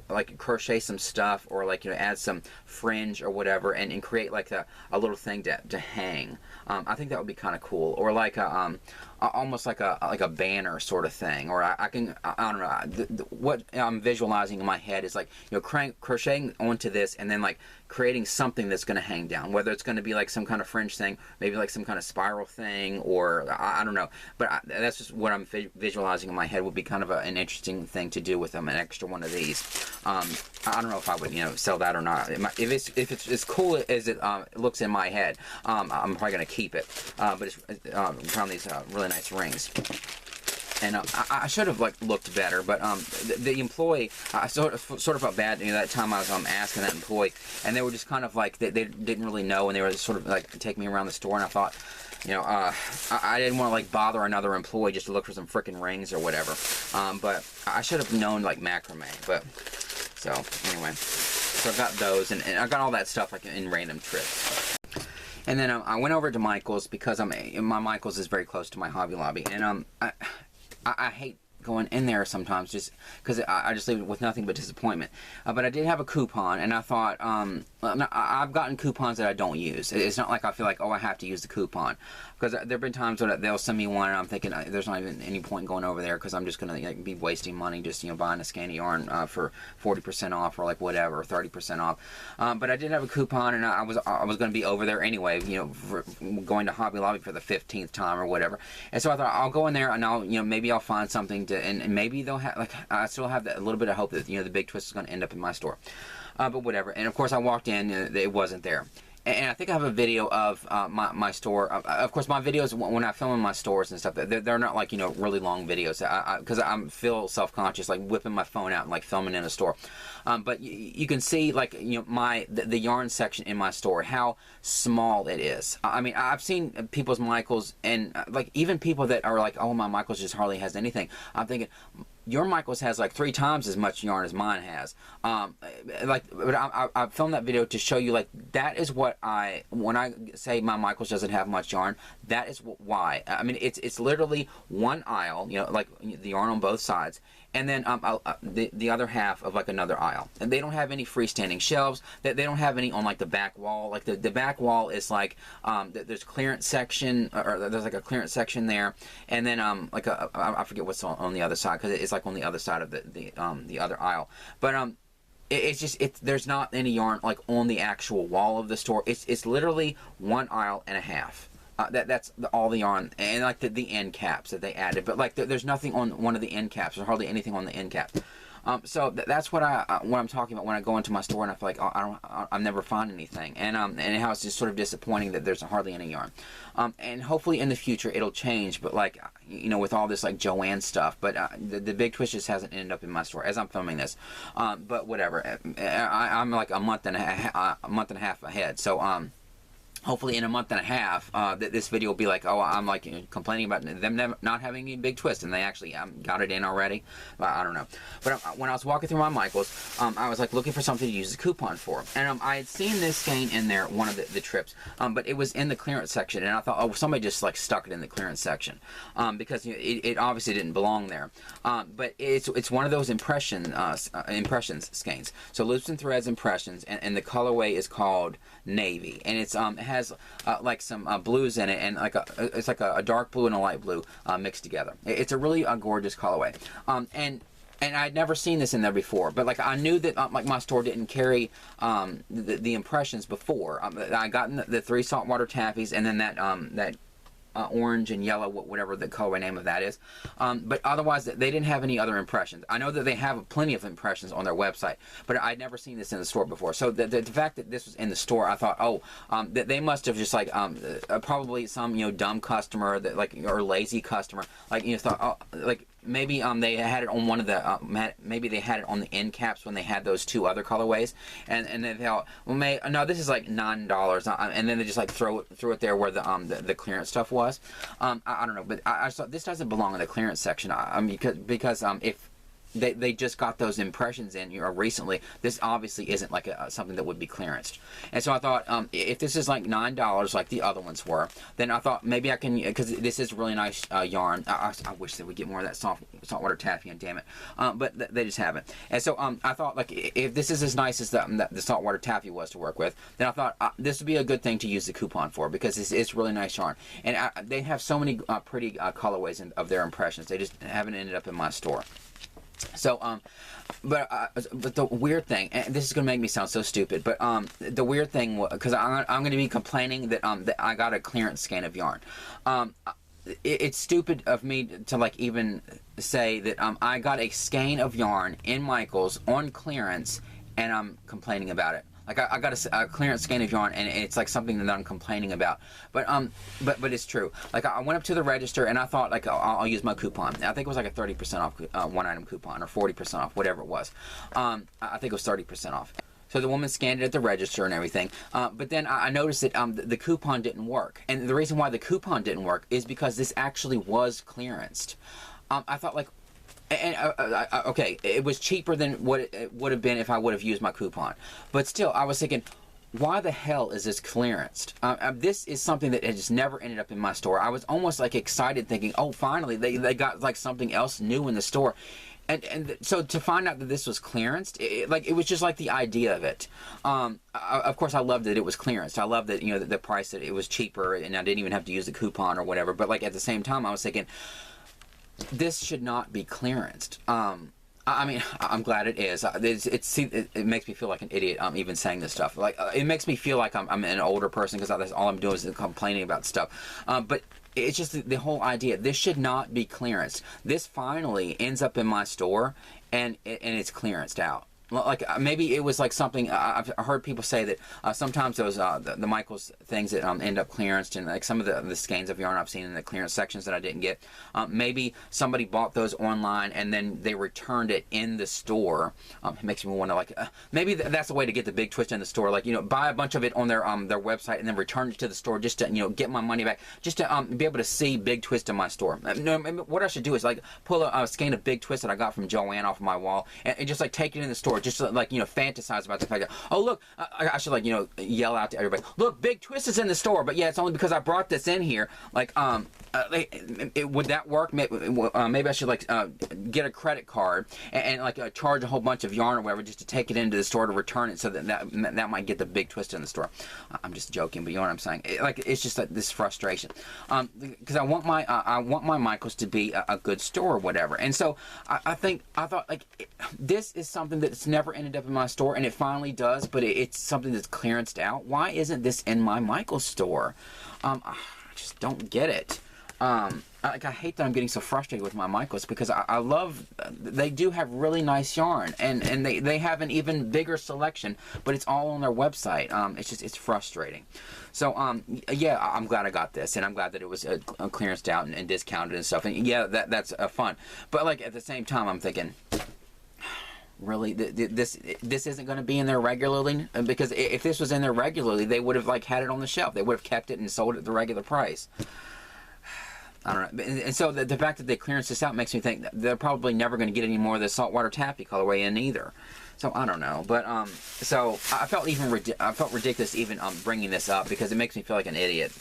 like crochet some stuff, or like, you know, add some fringe or whatever, and create like a little thing to hang. I think that would be kind of cool, or like a almost like a banner sort of thing, or I don't know. What I'm visualizing in my head is like, you know, crocheting onto this and then like creating something that's going to hang down, whether it's going to be like some kind of fringe thing, maybe like some kind of spiral thing, or I don't know. But that's just what I'm visualizing in my head would be kind of an interesting thing to do with an extra one of these. I don't know if I would, you know, sell that or not. If it's as cool as it looks in my head, I'm probably going to keep it. But it's found these really nice rings. And I should have like looked better, but the employee, I sort of felt bad, you know, that time I was asking that employee, and they were just kind of like they didn't really know, and they were just sort of like taking me around the store, and I thought, you know, I didn't want to like bother another employee just to look for some freaking rings or whatever. But I should have known like macrame. But so anyway, so I got those, and I got all that stuff like in random trips. And then I went over to Michael's because my Michael's is very close to my Hobby Lobby, and I hate going in there sometimes just because I just leave it with nothing but disappointment. But I did have a coupon, and I thought, I've gotten coupons that I don't use. It's not like I feel like, oh, I have to use the coupon. Because there have been times when they'll send me one, and I'm thinking there's not even any point in going over there because I'm just going to like, be wasting money just, you know, buying a skein of yarn for 40% off or like whatever, 30% off. But I did have a coupon, and I was going to be over there anyway, you know, for going to Hobby Lobby for the 15th time or whatever. And so I thought I'll go in there and I'll, you know, maybe I'll find something to, and maybe they'll have, like, I still have a little bit of hope that, you know, the Big Twist is going to end up in my store. But whatever. And of course I walked in, it wasn't there. And I think I have a video of my store. Of course, my videos, when I film in my stores and stuff, they're not like, you know, really long videos. Because I feel self-conscious, like whipping my phone out and like filming in a store. But you can see, like, you know, the yarn section in my store, how small it is. I mean, I've seen people's Michaels, and like even people that are like, oh, my Michaels just hardly has anything. I'm thinking, your Michaels has like 3 times as much yarn as mine has. But I filmed that video to show you, like, that is what when I say my Michaels doesn't have much yarn, that is why. I mean, it's literally one aisle, you know, like the yarn on both sides, and then the other half of like another aisle. And they don't have any freestanding shelves. They don't have any on like the back wall. Like the back wall is like there's clearance section, or there's like a clearance section there, and then like I forget what's on the other side, because it's like on the other side of the other aisle. But it's just there's not any yarn like on the actual wall of the store. It's literally one aisle and a half. That's all the yarn, and like the end caps that they added, but like there's nothing on one of the end caps. There's hardly anything on the end cap. So that's what I'm talking about when I go into my store and I feel like, oh, I've never found anything, and how it's just sort of disappointing that there's hardly any yarn. And hopefully in the future it'll change, but like, you know, with all this like Joanne stuff, but the Big Twist just hasn't ended up in my store as I'm filming this. But whatever, I'm like a month and a half ahead, so hopefully in a month and a half, this video will be like, oh, I'm like, you know, complaining about them not having a Big Twist, and they actually got it in already. I don't know. But when I was walking through my Michaels, I was like looking for something to use the coupon for, and I had seen this skein in there one of the trips, but it was in the clearance section, and I thought, oh, somebody just like stuck it in the clearance section, because, you know, it obviously didn't belong there. But it's one of those impressions skeins. So loops and threads impressions, and the colorway is called Navy, and it has like some blues in it, and like it's like a dark blue and a light blue mixed together. It's a really gorgeous colorway, and I'd never seen this in there before, but like I knew that like my store didn't carry the impressions before. I got the 3 saltwater tappies, and then that orange and yellow, whatever the colorway name of that is, but otherwise they didn't have any other impressions. I know that they have plenty of impressions on their website, but I'd never seen this in the store before. So the fact that this was in the store, I thought, oh, that they must have just like probably some, you know, dumb customer that like, or lazy customer, like, you know, thought, oh, like, maybe they had it on one of the maybe they had it on the end caps when they had those 2 other colorways, and they thought, well, no, this is like $9, and then they just like threw it there where the clearance stuff was. I don't know, but I thought this doesn't belong in the clearance section. Because if they just got those impressions in recently, this obviously isn't like something that would be clearanced. And so I thought, if this is like $9 like the other ones were, then I thought maybe I can, because this is really nice yarn. I wish they would get more of that saltwater taffy, and damn it, but they just haven't. And so I thought, like, if this is as nice as the saltwater taffy was to work with, then I thought this would be a good thing to use the coupon for, because it's really nice yarn, and they have so many pretty colorways of their impressions. They just haven't ended up in my store. So, but the weird thing, and this is gonna make me sound so stupid, but the weird thing, because I'm gonna be complaining that that I got a clearance skein of yarn. It's stupid of me to like even say that I got a skein of yarn in Michael's on clearance, and I'm complaining about it. Like I got a clearance skein of yarn, and it's like something that I'm complaining about. But it's true. Like I went up to the register, and I thought, like, I'll use my coupon. I think it was like a 30% off one item coupon, or 40% off, whatever it was. I think it was 30% off. So the woman scanned it at the register and everything. But then I noticed that the coupon didn't work. And the reason why the coupon didn't work is because this actually was clearanced. I thought, like, okay, it was cheaper than what it would have been if I would have used my coupon. But still, I was thinking, why the hell is this clearanced? This is something that has just never ended up in my store. I was almost like excited, thinking, oh, finally, they got like something else new in the store. And so to find out that this was clearanced, it was just like the idea of it. Of course, I loved that it was clearanced. I loved that, the price, that it was cheaper, and I didn't even have to use the coupon or whatever. But like at the same time, I was thinking, this should not be clearanced. I mean, I'm glad it is. It makes me feel like an idiot. Even saying this stuff. Like it makes me feel like I'm an older person, because that's all I'm doing is complaining about stuff. But it's just the whole idea. This should not be clearanced. This finally ends up in my store, and it's clearanced out. Like maybe it was like something I've heard people say that sometimes those the Michaels things that end up clearanced, and like some of the skeins of yarn I've seen in the clearance sections that I didn't get, maybe somebody bought those online and then they returned it in the store. It makes me wonder, like maybe that's the way to get the big twist in the store. Like buy a bunch of it on their website and then return it to the store, just to get my money back, just to be able to see Big Twist in my store. No, what I should do is like pull a skein of Big Twist that I got from Joanne off of my wall, and just like take it in the store. Just like fantasize about the fact that, oh look, I should like yell out to everybody, look, Big Twist is in the store, but yeah, it's only because I brought this in here. Like would that work? Maybe I should like get a credit card and like charge a whole bunch of yarn or whatever just to take it into the store to return it, so that might get the Big Twist in the store. I'm just joking, but you know what I'm saying. It's just like this frustration, because I want my Michaels to be a good store or whatever. And so I thought like this is something that's never ended up in my store, and it finally does, but it's something that's clearanced out. Why isn't this in my Michaels store? I just don't get it. I hate that I'm getting so frustrated with my Michaels, because I love, they do have really nice yarn, and they have an even bigger selection, but it's all on their website. It's frustrating. So yeah, I'm glad I got this, and I'm glad that it was clearanced out and discounted and stuff, and yeah, that's fun. But like at the same time, I'm thinking, really, this isn't going to be in there regularly? Because if this was in there regularly, they would have like had it on the shelf. They would have kept it and sold it at the regular price. I don't know. And so the fact that they clearance this out makes me think that they're probably never going to get any more of the saltwater taffy colorway in either. So I don't know. But so I felt ridiculous even bringing this up, because it makes me feel like an idiot.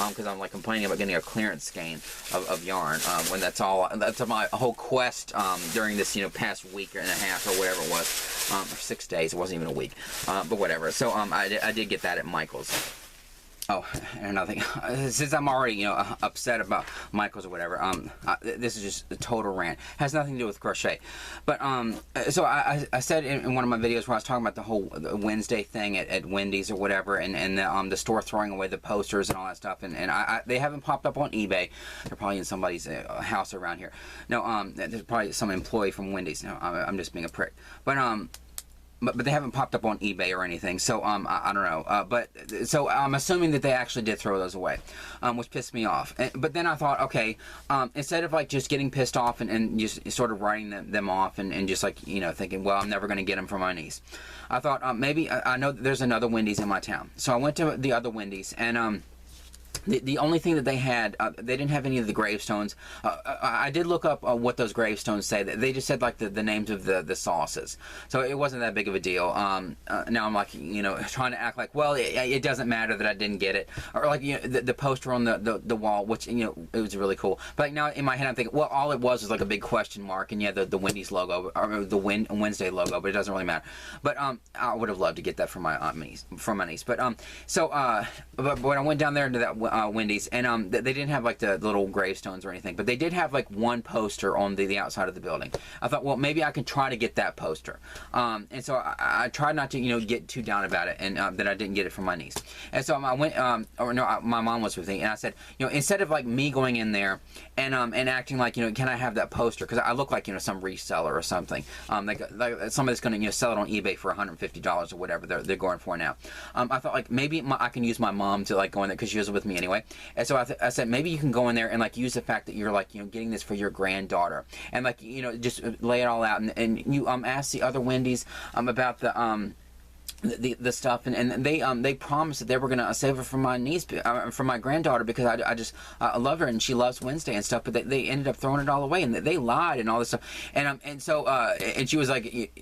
Because I'm like complaining about getting a clearance skein of yarn when that's my whole quest during this past week and a half or whatever it was, or 6 days. It wasn't even a week, but whatever. So I did get that at Michael's. Oh, and another thing, since I'm already, upset about Michaels or whatever, this is just a total rant. Has nothing to do with crochet. But, so I said in one of my videos where I was talking about the whole Wednesday thing at Wendy's or whatever, and the store throwing away the posters and all that stuff, and they haven't popped up on eBay. They're probably in somebody's house around here. No, there's probably some employee from Wendy's. No, I'm just being a prick. But, but they haven't popped up on eBay or anything, so I don't know. But so I'm assuming that they actually did throw those away, which pissed me off. But then I thought, okay, instead of like just getting pissed off and just sort of writing them off and just like, you know, thinking, well, I'm never going to get them for my niece, I thought maybe I know that there's another Wendy's in my town, so I went to the other Wendy's, and the only thing that they had, they didn't have any of the gravestones. I did look up what those gravestones say. They just said like the names of the sauces, so it wasn't that big of a deal. Now I'm like, you know, trying to act like, well, it doesn't matter that I didn't get it, or like, you know, the poster on the wall, which, you know, it was really cool. But like, now in my head I'm thinking, well, all it was like a big question mark, and yeah, the Wendy's logo, or the Wednesday logo, but it doesn't really matter. But I would have loved to get that for my niece. But but when I went down there into that Wendy's, and they didn't have like the little gravestones or anything, but they did have like one poster on the outside of the building. I thought, well, maybe I can try to get that poster, and so I tried not to, you know, get too down about it, and that I didn't get it from my niece. And so I went, my mom was with me, and I said, you know, instead of like me going in there and acting like, you know, can I have that poster, because I look like, you know, some reseller or something, like somebody that's going to, you know, sell it on eBay for $150 or whatever they're going for now. I thought like maybe I can use my mom to like go in there, because she was with me anyway. And so I said, maybe you can go in there and like use the fact that you're like, you know, getting this for your granddaughter, and like, you know, just lay it all out, and you ask the other Wendy's about the stuff, and they promised that they were gonna save it for my niece, for my granddaughter, because I love her and she loves Wednesday and stuff. But they ended up throwing it all away, and they lied and all this stuff. And so and she was like,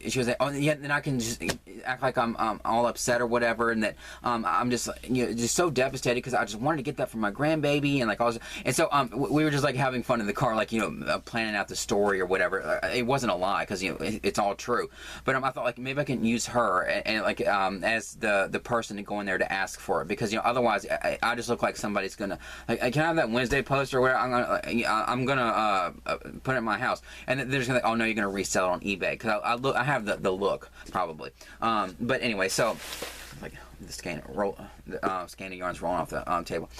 oh yeah, then I can just act like I'm all upset or whatever, and that I'm just, you know, just so devastated because I just wanted to get that for my grandbaby, and like all this. And so we were just like having fun in the car, like, you know, planning out the story or whatever. It wasn't a lie, because, you know, it's all true. But I thought like maybe I can use her and like as the person to go in there to ask for it, because, you know, otherwise I just look like somebody's gonna like, can I have that Wednesday poster where I'm gonna put it in my house, and they're just gonna like, oh no, you're gonna resell it on eBay, because I have the look probably. But anyway, so like the skein of yarns rolling off the table.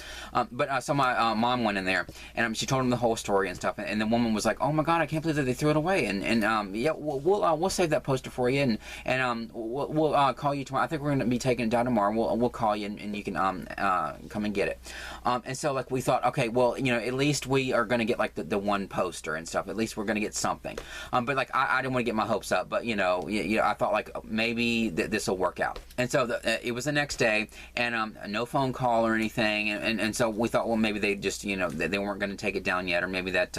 So my mom went in there, and she told him the whole story and stuff. And the woman was like, "Oh my God, I can't believe that they threw it away." And yeah, we'll save that poster for you, and we'll call you tomorrow. I think we're going to be taking it down tomorrow. We'll call you, and you can come and get it. And so like we thought, okay, well, you know, at least we are going to get like the one poster and stuff. At least we're going to get something. But like I didn't want to get my hopes up. But you know, I thought like maybe this will work out. And so it was the next day, and no phone call or anything, and so we thought, well, maybe they just, you know, they weren't going to take it down yet, or maybe that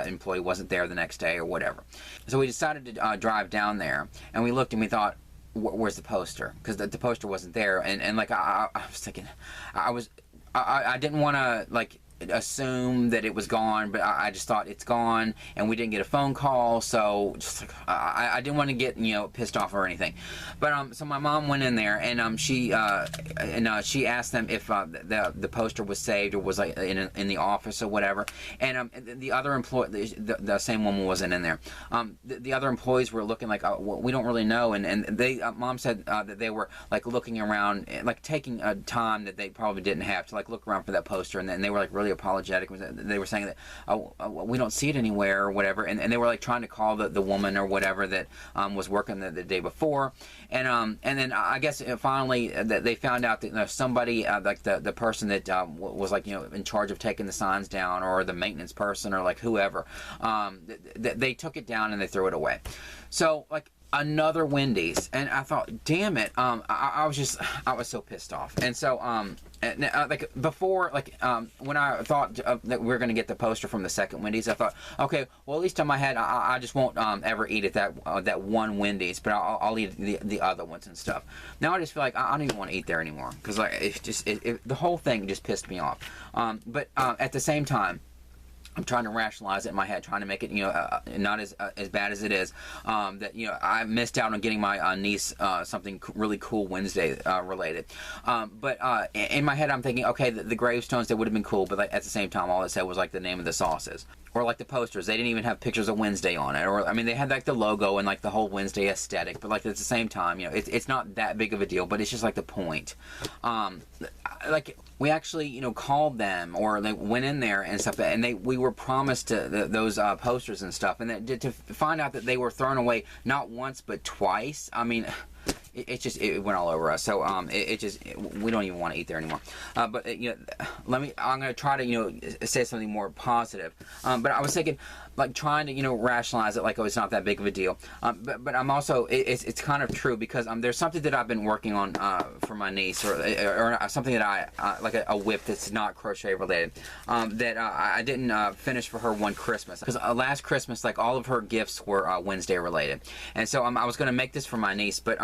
employee wasn't there the next day or whatever. So we decided to drive down there, and we looked and we thought, where's the poster? Because the poster wasn't there, and like I was thinking, I didn't want to like assume that it was gone, but I just thought it's gone, and we didn't get a phone call, so just like, I didn't want to get, you know, pissed off or anything. But so my mom went in there, and she asked them if the poster was saved or was like in the office or whatever, and the other employee, the same woman wasn't in there. The other employees were looking like, well, we don't really know, and they mom said that they were like looking around, like taking a time that they probably didn't have to like look around for that poster, and then they were like really apologetic. They were saying that we don't see it anywhere or whatever, and they were like trying to call the woman or whatever that was working the day before, and then I guess finally they found out that, you know, somebody like the person that was like, you know, in charge of taking the signs down, or the maintenance person, or like whoever, they took it down and they threw it away. So like another Wendy's, and I thought, damn it, I was so pissed off. And so like before, like when I thought that we were going to get the poster from the second Wendy's, I thought, okay, well, at least in my head I just won't ever eat at that one Wendy's, but I'll eat the other ones and stuff. Now I just feel like I don't even want to eat there anymore, because like it's just the whole thing just pissed me off. But at the same time, I'm trying to rationalize it in my head, trying to make it, you know, not as bad as it is. That, you know, I missed out on getting my niece something really cool Wednesday related. But in my head, I'm thinking, okay, the gravestones, they would have been cool, but like, at the same time, all it said was like the name of the sauces. or like the posters, they didn't even have pictures of Wednesday on it. Or I mean, they had like the logo and like the whole Wednesday aesthetic, but like at the same time, you know, it's not that big of a deal, but it's just like the point. Like we actually, you know, called them, or they went in there and stuff, and we were promised those posters and stuff, and to find out that they were thrown away not once but twice. I mean, it went all over us. So we don't even want to eat there anymore. But you know, I'm gonna try to, you know, say something more positive. But I was thinking, like, trying to, you know, rationalize it like, oh, it's not that big of a deal. But I'm also, it's kind of true, because there's something that I've been working on for my niece, or something that like a whip that's not crochet related, that I didn't finish for her one Christmas, because last Christmas, like, all of her gifts were Wednesday related, and so I was going to make this for my niece, but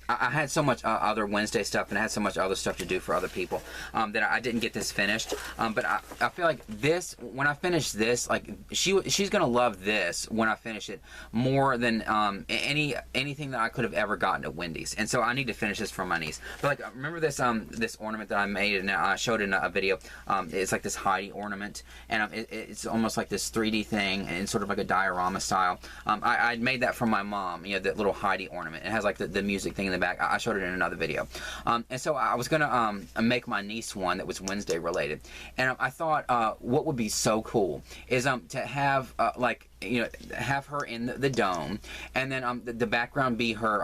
I had so much other Wednesday stuff, and I had so much other stuff to do for other people, that I didn't get this finished. But I feel like this, when I finish this, like, she's gonna love this when I finish it more than anything that I could have ever gotten at Wendy's. And so I need to finish this for my niece. But like, remember this this ornament that I made and I showed in a video? It's like this Heidi ornament, and it's almost like this 3D thing, and sort of like a diorama style. I made that for my mom. You know, that little Heidi ornament. It has like the music thing in the back. I showed it in another video. And so I was gonna make my niece one that was Wednesday related, and I thought what would be so cool is to have like, you know, have her in the dome, and then the background be her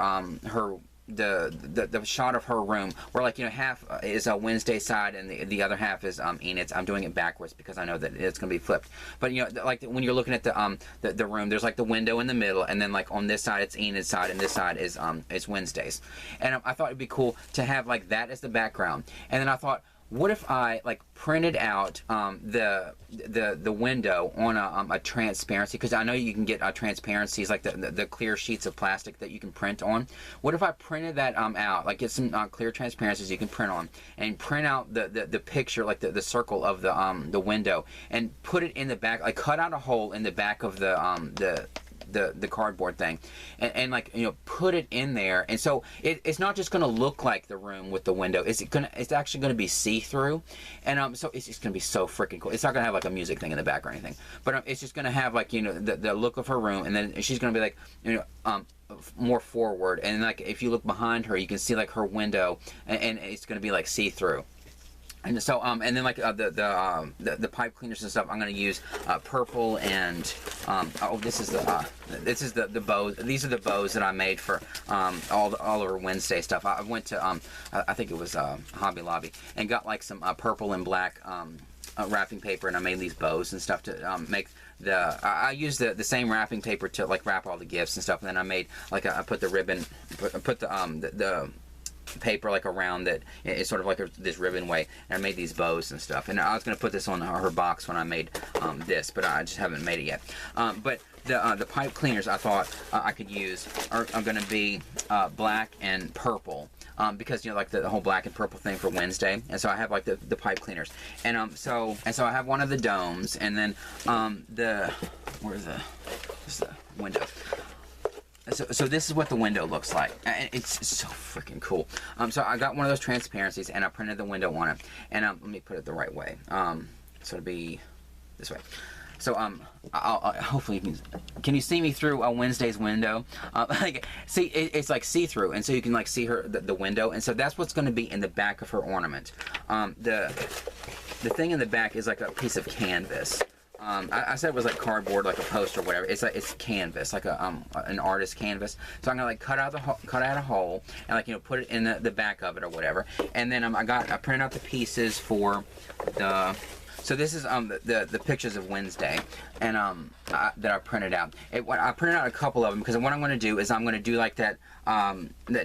the shot of her room, where, like, you know, half is a Wednesday side and the other half is Enid's. I'm doing it backwards because I know that it's gonna be flipped. But you know, like, when you're looking at the room, there's like the window in the middle, and then like on this side it's Enid's side, and this side is Wednesday's. And I thought it'd be cool to have like that as the background. And then I thought, what if I like printed out the window on a transparency? Because I know you can get transparencies, like the clear sheets of plastic that you can print on. What if I printed that out, like get some clear transparencies you can print on, and print out the picture, like the circle of the window, and put it in the back, like cut out a hole in the back of the cardboard thing, and like, you know, put it in there. And so it's not just gonna look like the room with the window, it's actually gonna be see-through. And so it's just gonna be so freaking cool. It's not gonna have like a music thing in the back or anything, but it's just gonna have, like, you know, the look of her room, and then she's gonna be like, you know, more forward, and like if you look behind her, you can see like her window, and it's gonna be like see-through. And so, and then like the pipe cleaners and stuff, I'm gonna use purple and oh, this is the bows. These are the bows that I made for all over Wednesday stuff. I went to I think it was Hobby Lobby, and got like some purple and black wrapping paper, and I made these bows and stuff to make I used the same wrapping paper to like wrap all the gifts and stuff. And then I made like I put the ribbon, put the paper like around that. It's sort of like this ribbon way, and I made these bows and stuff. And I was going to put this on her box when I made this, but I just haven't made it yet. But the pipe cleaners I thought I could use are going to be black and purple, because, you know, like the whole black and purple thing for Wednesday. And so I have like the pipe cleaners, and so I have one of the domes, and then where's the window. So this is what the window looks like, and it's so freaking cool. So I got one of those transparencies, and I printed the window on it, and let me put it the right way. So it'll be this way. So I'll hopefully can you see me through a Wednesday's window? Like, see, it's like see-through, and so you can like see her the window, and so that's what's going to be in the back of her ornament. The thing in the back is like a piece of canvas. I said it was like cardboard, like a poster or whatever. It's canvas, like an artist canvas. So I'm gonna like cut out a hole, and like, you know, put it in the back of it or whatever. And then I printed out the pieces for the. So this is the pictures of Wednesday, and that I printed out. I printed out a couple of them, because what I'm going to do is I'm going to do like that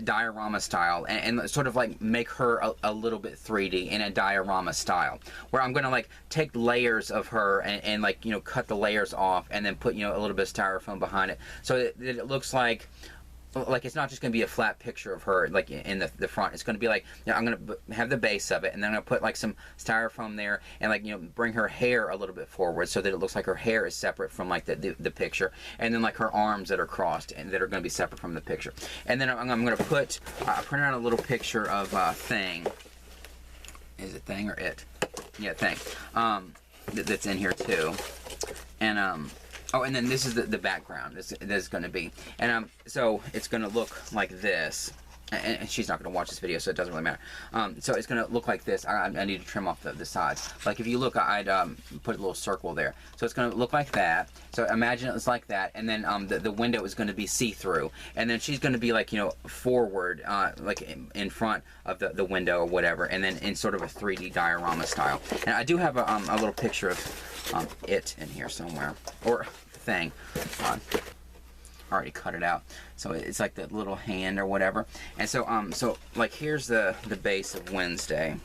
diorama style, and sort of like make her a little bit 3D in a diorama style, where I'm going to like take layers of her and like, you know, cut the layers off, and then put, you know, a little bit of styrofoam behind it, so that it looks like it's not just going to be a flat picture of her like in the front. It's going to be like, you know, I'm going to have the base of it, and then I'm going to put like some styrofoam there, and like, you know, bring her hair a little bit forward so that it looks like her hair is separate from like the picture, and then like her arms that are crossed and that are going to be separate from the picture. And then I'm going to put I printed out a little picture of Thing. Is it Thing or It? Yeah, Thing. That's in here too. And oh, and then this is the background that's going to be, and so it's going to look like this. And she's not going to watch this video, so it doesn't really matter. So it's going to look like this. I need to trim off the sides. Like if you look, I'd put a little circle there. So it's going to look like that. So imagine it's like that. And then the window is going to be see-through. And then she's going to be like, you know, forward, like in front of the window or whatever. And then in sort of a 3D diorama style. And I do have a little picture of it in here somewhere. Or thing. Already cut it out, so it's like the little hand or whatever. And so so like here's the base of Wednesday,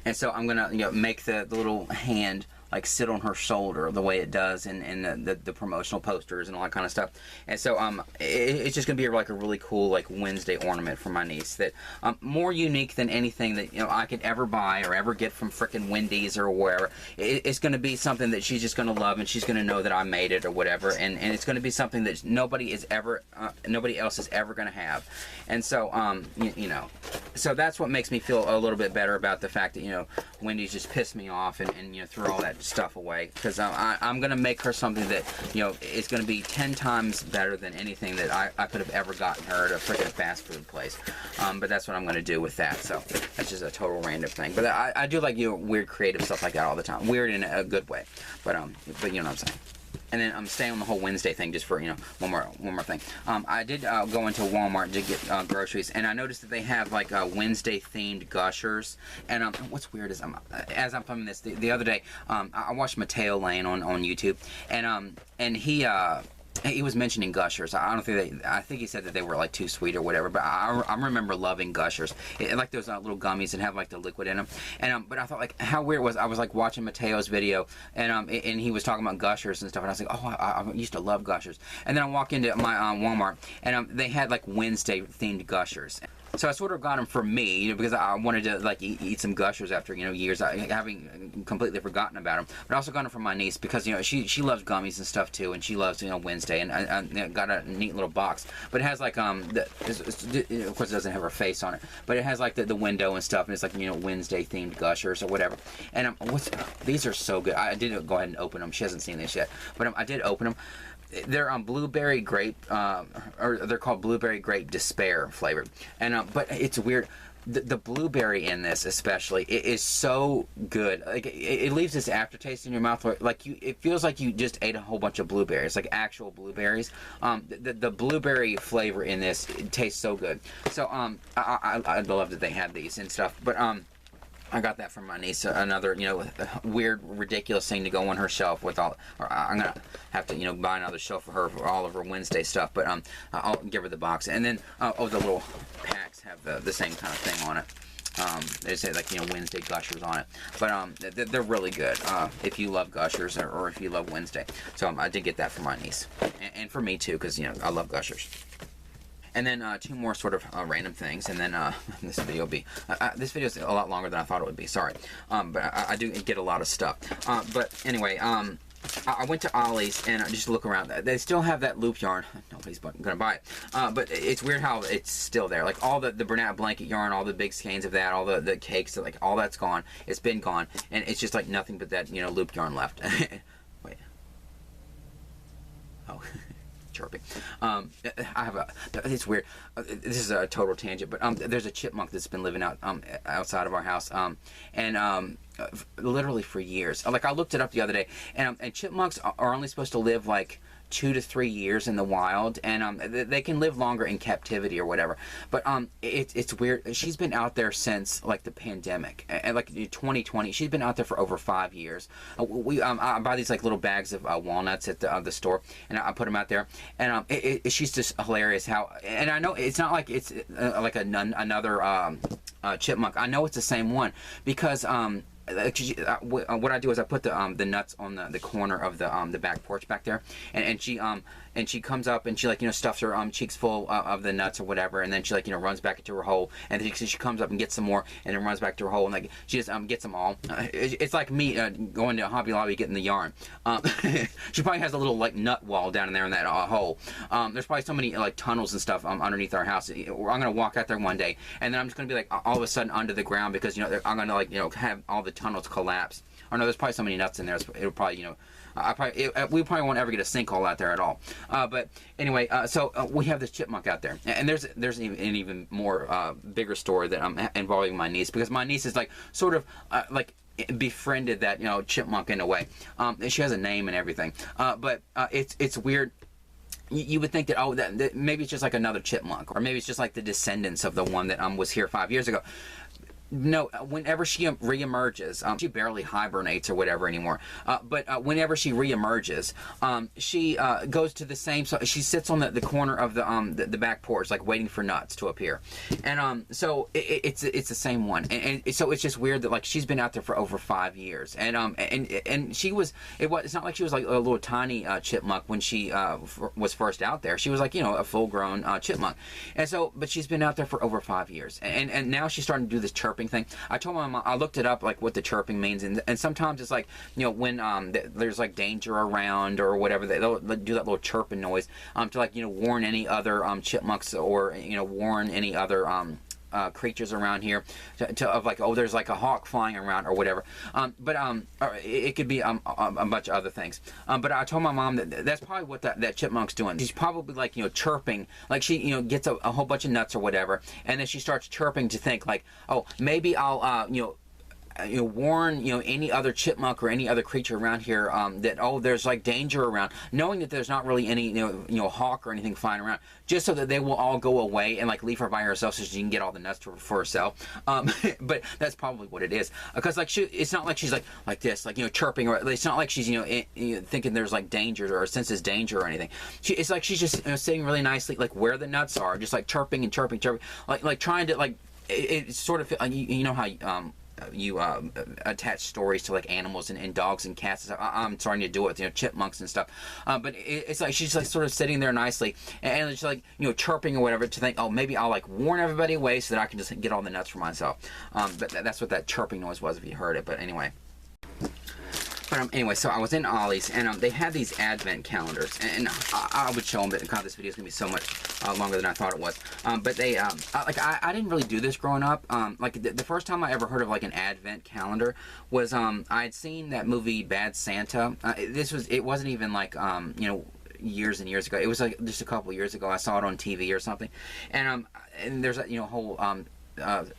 and so I'm gonna, you know, make the little hand like sit on her shoulder the way it does in the promotional posters and all that kind of stuff. And so it's just gonna be like a really cool like Wednesday ornament for my niece, that more unique than anything that, you know, I could ever buy or ever get from frickin' Wendy's or wherever. It's gonna be something that she's just gonna love, and she's gonna know that I made it or whatever, and it's gonna be something that nobody else is ever gonna have. And so you know, so that's what makes me feel a little bit better about the fact that, you know, Wendy's just pissed me off and you know, threw all that stuff away, because I'm gonna make her something that, you know, is gonna be 10 times better than anything that I could have ever gotten her at a freaking fast food place. But that's what I'm gonna do with that. So that's just a total random thing. But I do like, you know, weird creative stuff like that all the time. Weird in a good way. But you know what I'm saying. And then I'm staying on the whole Wednesday thing just for, you know, one more thing. I did go into Walmart to get groceries, and I noticed that they have like Wednesday themed Gushers. And what's weird is as I'm filming this, the other day, I watched Mateo Lane on YouTube, and he was mentioning Gushers. I don't think I think he said that they were like too sweet or whatever, but I remember loving Gushers. Like those little gummies that have like the liquid in them. And but I thought like how weird it was. I was like watching Mateo's video, and he was talking about Gushers and stuff, and I was like, oh, I used to love Gushers. And then I walk into my Walmart, and they had like Wednesday themed Gushers. So I sort of got them for me, you know, because I wanted to like eat some Gushers after, you know, years having completely forgotten about them. But I also got them for my niece because, you know, she loves gummies and stuff too, and she loves, you know, Wednesday. And I got a neat little box, but it has like of course it doesn't have her face on it, but it has like the window and stuff, and it's like, you know, Wednesday themed Gushers or whatever. And these are so good. I did go ahead and open them. She hasn't seen this yet, but I did open them. They're blueberry grape, or they're called blueberry grape despair flavored. And but it's weird. The blueberry in this, especially, it is so good. Like it leaves this aftertaste in your mouth, like it feels like you just ate a whole bunch of blueberries, like actual blueberries. The blueberry flavor in this, it tastes so good. So I love that they have these and stuff. But I got that from my niece. Another, you know, weird, ridiculous thing to go on her shelf with all. Or I'm gonna have to, you know, buy another shelf for her for all of her Wednesday stuff. But I'll give her the box. And then the little packs have the same kind of thing on it. They say like, you know, Wednesday Gushers on it. But they're really good if you love Gushers or if you love Wednesday. So I did get that for my niece and for me too, because, you know, I love Gushers. And then two more sort of random things, and then this video will be this video is a lot longer than I thought it would be. Sorry, but I do get a lot of stuff. But anyway, I went to Ollie's and I just look around. They still have that loop yarn. Nobody's gonna buy it, but it's weird how it's still there. Like all the Bernat blanket yarn, all the big skeins of that, all the cakes, like all that's gone. It's been gone, and it's just like nothing but that, you know, loop yarn left. Wait. Oh. Chirping. I have it's weird. This is a total tangent, but there's a chipmunk that's been living outside of our house, and literally for years. Like I looked it up the other day, and chipmunks are only supposed to live like 2 to 3 years in the wild, and they can live longer in captivity or whatever. But it's weird. She's been out there since like the pandemic, and like 2020. She's been out there for over 5 years. I buy these like little bags of walnuts at the store, and I put them out there. And she's just hilarious. How, and I know it's not like it's like another chipmunk. I know it's the same one because what I do is I put the nuts on the corner of the back porch back there, and she comes up and she, like, you know, stuffs her cheeks full of the nuts or whatever, and then she, like, you know, runs back into her hole, and then she comes up and gets some more, and then runs back to her hole, and like she just gets them all. It's like me going to Hobby Lobby getting the yarn. She probably has a little like nut wall down in there in that hole. There's probably so many like tunnels and stuff underneath our house. I'm gonna walk out there one day, and then I'm just gonna be like all of a sudden under the ground because, you know, I'm gonna, like, you know, have all the tunnels collapse. Or no, there's probably so many nuts in there, it'll probably, you know, we probably won't ever get a sinkhole out there at all. But anyway, so we have this chipmunk out there, and there's an even more bigger story that involving my niece, because my niece is like sort of like befriended that, you know, chipmunk in a way. She has a name and everything, but it's weird. You would think that, oh, that maybe it's just like another chipmunk, or maybe it's just like the descendants of the one that was here 5 years ago. No, whenever she reemerges, she barely hibernates or whatever anymore. But whenever she reemerges, she goes to the same. So she sits on the corner of the back porch, like waiting for nuts to appear. And so it's the same one. And so it's just weird that like she's been out there for over 5 years. And she was. It's not like she was like a little tiny chipmunk when she was first out there. She was like, you know, a full-grown chipmunk. And so, but she's been out there for over 5 years. And now she's starting to do this chirping thing. I told my mom, I looked it up, like what the chirping means, and sometimes it's like, you know, when there's like danger around or whatever, they'll do that little chirping noise to, like, you know, warn any other chipmunks, or, you know, warn any other creatures around here of like, oh, there's like a hawk flying around or whatever. But it could be a bunch of other things. But I told my mom that that's probably what that chipmunk's doing. She's probably like, you know, chirping, like she, you know, gets a whole bunch of nuts or whatever, and then she starts chirping to think like, oh, maybe I'll warn, you know, any other chipmunk or any other creature around here that, oh, there's like danger around, knowing that there's not really any, you know, hawk or anything flying around, just so that they will all go away and like leave her by herself so she can get all the nuts for herself. But that's probably what it is, because like it's not like she's like this, like, you know, chirping, or it's not like she's, you know, thinking there's like danger or senses danger or anything. It's like she's just, you know, sitting really nicely, like where the nuts are, just like chirping and chirping, like trying to like it sort of, you know how you attach stories to like animals and dogs and cats and stuff. I'm starting to do it with, you know, chipmunks and stuff. But it's like she's like sort of sitting there nicely and it's like, you know, chirping or whatever to think, oh, maybe I'll like warn everybody away so that I can just get all the nuts for myself. But that's what that chirping noise was, if you heard it. But anyway. But anyway, so I was in Ollie's, and they had these advent calendars, and I would show them, but God, this video is going to be so much longer than I thought it was. But they, like, I didn't really do this growing up. Like, the first time I ever heard of, like, an advent calendar was, I had seen that movie Bad Santa. It wasn't even, like, you know, years and years ago. It was, like, just a couple years ago. I saw it on TV or something. And there's, you know, a whole,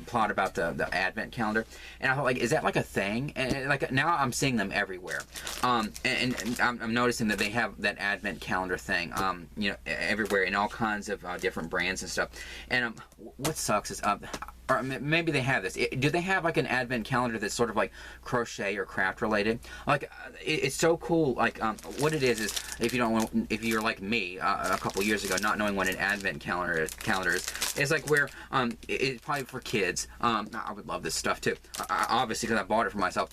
plot about the advent calendar, and I thought, like, is that like a thing? And like now I'm seeing them everywhere, and I'm noticing that they have that advent calendar thing, you know, everywhere in all kinds of different brands and stuff. And what sucks is or maybe they have this. Do they have like an advent calendar that's sort of like crochet or craft related? Like, it's so cool. Like, what it is if you don't want, if you're like me a couple years ago, not knowing what an advent calendar is, it's like where it's probably for kids. I would love this stuff too, obviously, because I bought it for myself.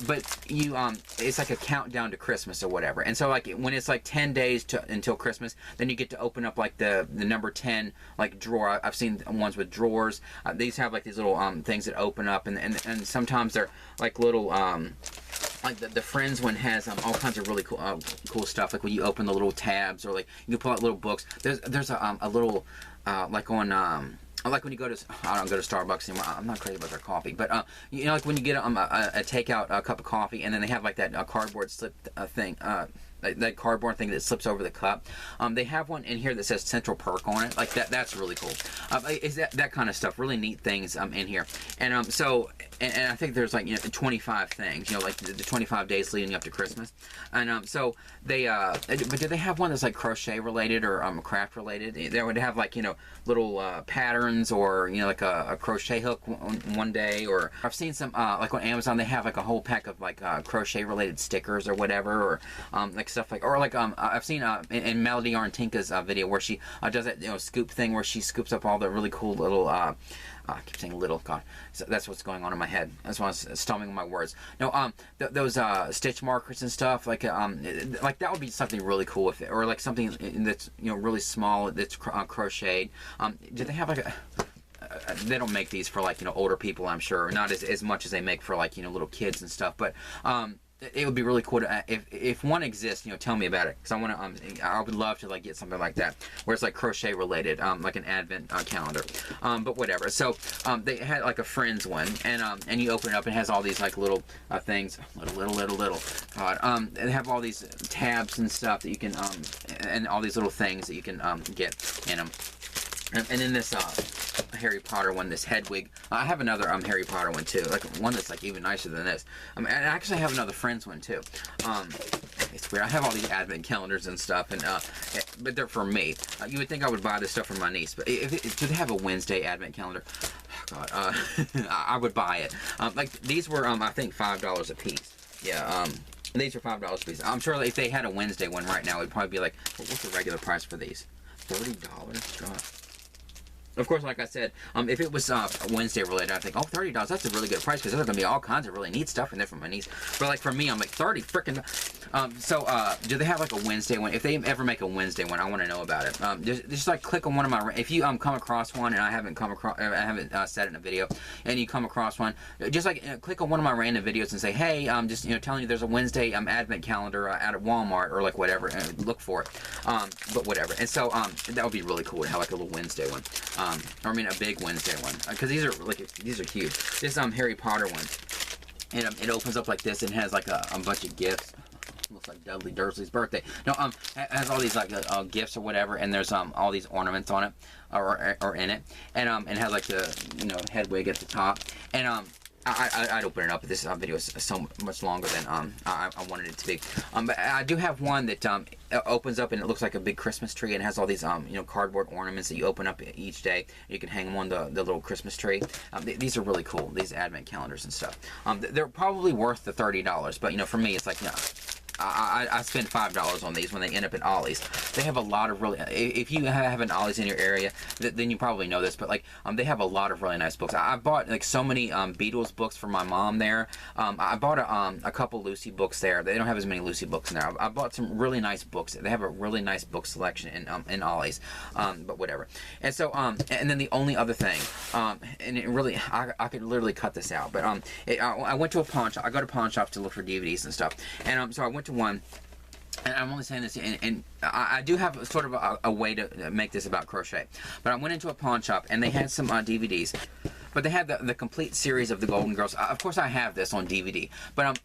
But you, it's like a countdown to Christmas or whatever. And so like when it's like 10 days until Christmas, then you get to open up like the number 10 like drawer. I've seen ones with drawers. These have like these little things that open up, and sometimes they're like little like the Friends one has all kinds of really cool stuff, like when you open the little tabs, or like you can pull out little books. There's a little like on like when you go to, I don't go to Starbucks anymore. I'm not crazy about their coffee, but you know, like when you get a takeout cup of coffee, and then they have like that cardboard slip thing, that cardboard thing that slips over the cup. They have one in here that says Central Perk on it. Like that's really cool. Is that kind of stuff? Really neat things in here. And so and I think there's like, you know, 25 things. You know, like the 25 days leading up to Christmas. And so they but do they have one that's like crochet related or craft related? They would have like, you know, little patterns, or, you know, like a crochet hook one day. Or I've seen some like on Amazon, they have like a whole pack of like crochet related stickers or whatever, or like stuff like, or like I've seen in Melody Arntinka's video where she does that, you know, scoop thing where she scoops up all the really cool little I keep saying little, God, so that's what's going on in my head. That's why I was stumbling my words. No, those stitch markers and stuff, like that would be something really cool if it, or like something that's, you know, really small that's crocheted. Do they have like a they don't make these for like, you know, older people, I'm sure, not as much as they make for like, you know, little kids and stuff, but it would be really cool to, if one exists, you know, tell me about it, because I would love to like get something like that where it's like crochet related, like an advent calendar, but whatever. So they had like a friends one, and you open it up and it has all these like little things, little God, they have all these tabs and stuff that you can and all these little things that you can get in them. And then this Harry Potter one, this Hedwig. I have another Harry Potter one too, like one that's like even nicer than this. And I actually have another Friends one too. It's weird. I have all these advent calendars and stuff, and but they're for me. You would think I would buy this stuff for my niece, but do they have a Wednesday advent calendar? Oh, God, I would buy it. Like these were I think $5 a piece. Yeah. These are $5 a piece. I'm sure if they had a Wednesday one right now, it'd probably be like, what's the regular price for these? $30. God. Of course, like I said, if it was Wednesday related, I think, oh, $30, that's a really good price, because there's going to be all kinds of really neat stuff in there for my niece. But like for me, I'm like, 30 freaking. So do they have like a Wednesday one? If they ever make a Wednesday one, I want to know about it. Just like click on one of my, if you come across one, and I haven't said it in a video, and you come across one, just like click on one of my random videos and say, hey, just telling you there's a Wednesday advent calendar out at Walmart or like whatever, and look for it. But whatever. And so that would be really cool to have like a little Wednesday one. Or I mean a big Wednesday one, because these are huge. This Harry Potter one, and it opens up like this and has like a bunch of gifts. Looks like Dudley Dursley's birthday. No, it has all these like gifts or whatever, and there's all these ornaments on it or in it, and it has like the Hedwig at the top, and I'd open it up, but this video is so much longer than I wanted it to be. But I do have one that opens up and it looks like a big Christmas tree, and has all these cardboard ornaments that you open up each day. You can hang them on the little Christmas tree. These are really cool, these advent calendars and stuff. They're probably worth the $30, but for me it's like, no. I spend $5 on these when they end up at Ollie's. They have a lot of really, if you have an Ollie's in your area, then you probably know this, but like they have a lot of really nice books. I bought like so many Beatles books for my mom there. I bought a couple Lucy books there. They don't have as many Lucy books in there. I bought some really nice books. They have a really nice book selection in Ollie's, but whatever. And so and then the only other thing, and it really, I could literally cut this out, but I went to a pawn shop. I go to pawn shops to look for DVDs and stuff, and so I went to one, and I'm only saying this, and I do have sort of a way to make this about crochet, but I went into a pawn shop and they had some DVDs, but they had the complete series of the Golden Girls. Of course I have this on DVD, but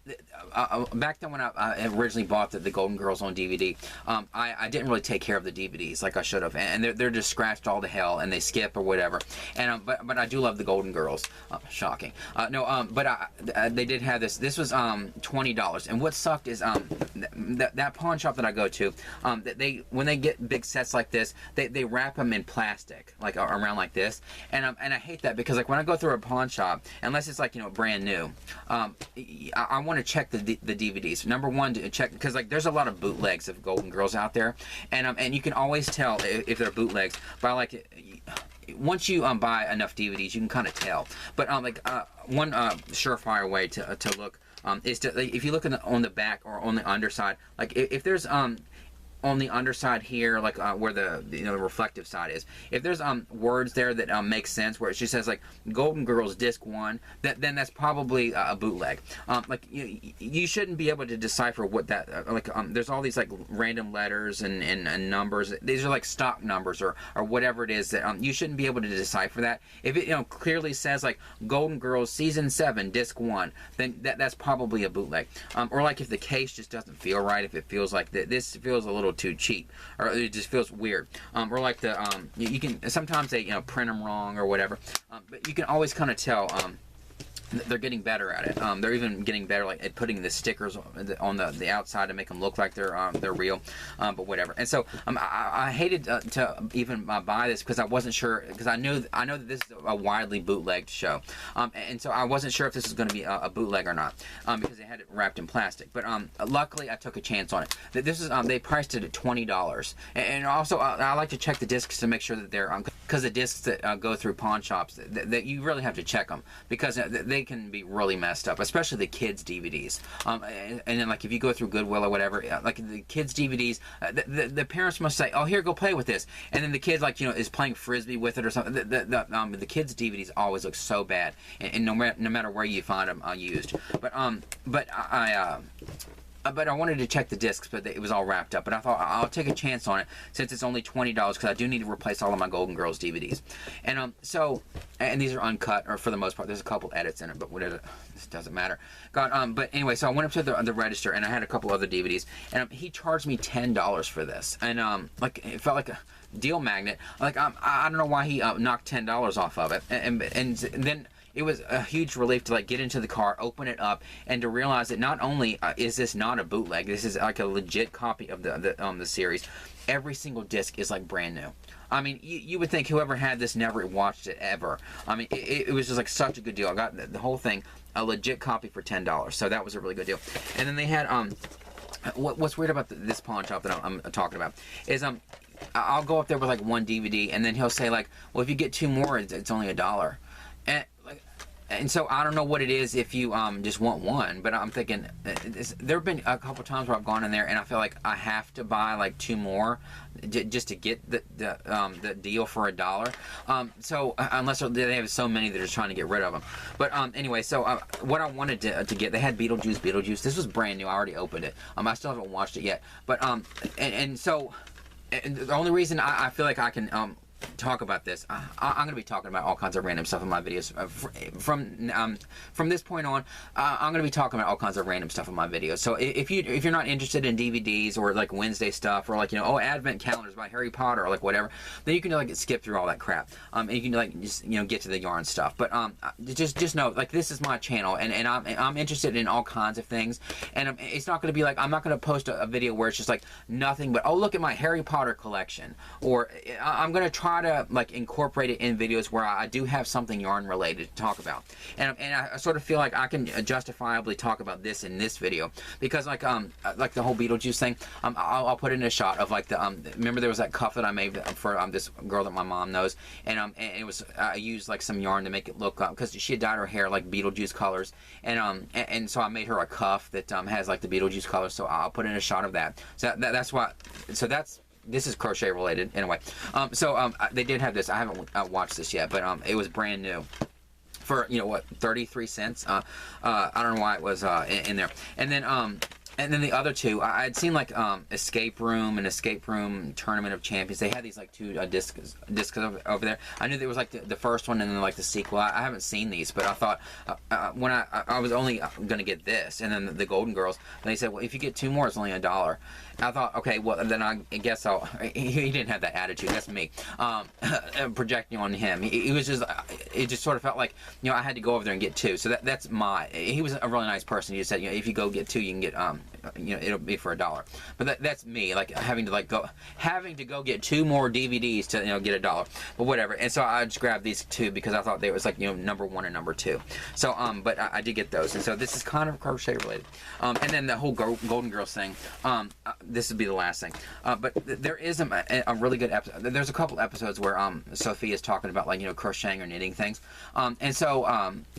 back then when I originally bought the Golden Girls on DVD, I didn't really take care of the DVDs like I should have, and they're just scratched all to hell, and they skip or whatever, and but I do love the Golden Girls. Shocking. No, but they did have this. This was $20, and what sucked is that pawn shop that I go to, when they get big sets like this, they wrap them in plastic, like around like this, and I hate that, because like when I go through a pawn shop, unless it's like brand new, I want to check the DVDs. Number one, to check, because like there's a lot of bootlegs of Golden Girls out there, and you can always tell if they're bootlegs by like, once you buy enough DVDs, you can kind of tell. But one surefire way to look is to, like, if you look on the back or on the underside, like if there's on the underside here, like where the reflective side is, if there's words there that make sense, where it just says like Golden Girls Disc 1, then that's probably a bootleg. Like you shouldn't be able to decipher what that there's all these like random letters and numbers. These are like stock numbers or whatever it is that you shouldn't be able to decipher that. If it clearly says like Golden Girls Season 7 Disc 1, then that's probably a bootleg. Or like if the case just doesn't feel right, if it feels like this feels a little too cheap, or it just feels weird, or like the you can sometimes they print them wrong or whatever, but you can always kind of tell they're getting better at it. They're even getting better like at putting the stickers on the outside to make them look like they're real, but whatever. And so I hated to even buy this, because I wasn't sure, because I know that this is a widely bootlegged show, and so I wasn't sure if this was going to be a bootleg or not, because they had it wrapped in plastic. But luckily I took a chance on it. This is they priced it at $20, and also I like to check the discs to make sure that they're because the discs that go through pawn shops, that you really have to check them, because they they can be really messed up, especially the kids DVDs. And then like if you go through Goodwill or whatever, like the kids DVDs, the parents must say, oh, here, go play with this, and then the kid, like, you know, is playing frisbee with it or something. The kids DVDs always look so bad, and no matter where you find them used. But I wanted to check the discs, but it was all wrapped up. But I thought I'll take a chance on it since it's only $20, because I do need to replace all of my Golden Girls DVDs. And and these are uncut, or for the most part. There's a couple edits in it, but whatever, this doesn't matter. But anyway, so I went up to the register, and I had a couple other DVDs, and he charged me $10 for this, and like it felt like a deal magnet. Like I don't know why he knocked $10 off of it, and then it was a huge relief to like get into the car, open it up, and to realize that not only is this not a bootleg, this is like a legit copy of the series. Every single disc is like brand new. I mean, you would think whoever had this never watched it ever. I mean, it was just like such a good deal. I got the whole thing, a legit copy for $10, so that was a really good deal. And then they had what's weird about this pawn shop that I'm talking about is I'll go up there with like one DVD, and then he'll say like, well, if you get two more, it's only $1. And so I don't know what it is if you just want one, but I'm thinking there have been a couple times where I've gone in there and I feel like I have to buy like two more just to get the deal for $1. So unless they have so many that are trying to get rid of them. But anyway, so what I wanted to get, they had Beetlejuice. This was brand new. I already opened it. I still haven't watched it yet. But so the only reason I feel like I can talk about this, I'm going to be talking about all kinds of random stuff in my videos. From this point on, I'm going to be talking about all kinds of random stuff in my videos. So if you're not interested in DVDs or like Wednesday stuff, or like, you know, oh, advent calendars by Harry Potter or like whatever, then you can like skip through all that crap. And you can like just, you know, get to the yarn stuff. But just know, like, this is my channel, and I'm interested in all kinds of things. And it's not going to be like, I'm not going to post a video where it's just like nothing but, oh, look at my Harry Potter collection, or I'm going to try to like incorporate it in videos where I do have something yarn related to talk about, and I sort of feel like I can justifiably talk about this in this video, because like the whole Beetlejuice thing, I'll put in a shot of like remember there was that cuff that I made for this girl that my mom knows, and it was I used like some yarn to make it look because she had dyed her hair like Beetlejuice colors, and so I made her a cuff that has like the Beetlejuice colors, so I'll put in a shot of that. So that's why. So this is crochet related anyway. They did have this. I haven't watched this yet, but it was brand new for, you know what, 33 cents. I don't know why it was in there. And then the other two, I had seen like Escape Room and Escape Room Tournament of Champions. They had these like two discs over there. I knew there was like the first one and then like the sequel. I haven't seen these, but I thought when I was only going to get this and then the Golden Girls, and they said, well, if you get two more, it's only $1. I thought, okay, well, then I guess he didn't have that attitude. That's me projecting on him. He was just, it just sort of felt like, you know, I had to go over there and get two. So that's he was a really nice person. He just said, you know, if you go get two, you can get, you know, it'll be for $1. But that's me, like having to go get two more DVDs to, you know, get $1. But whatever. And so I just grabbed these two because I thought they was like, you know, number 1 and number 2. So but I did get those, and so this is kind of crochet related. And then the whole Golden Girls thing. This would be the last thing. But there is a really good episode. There's a couple episodes where Sophie is talking about, like, you know, crocheting or knitting things. And so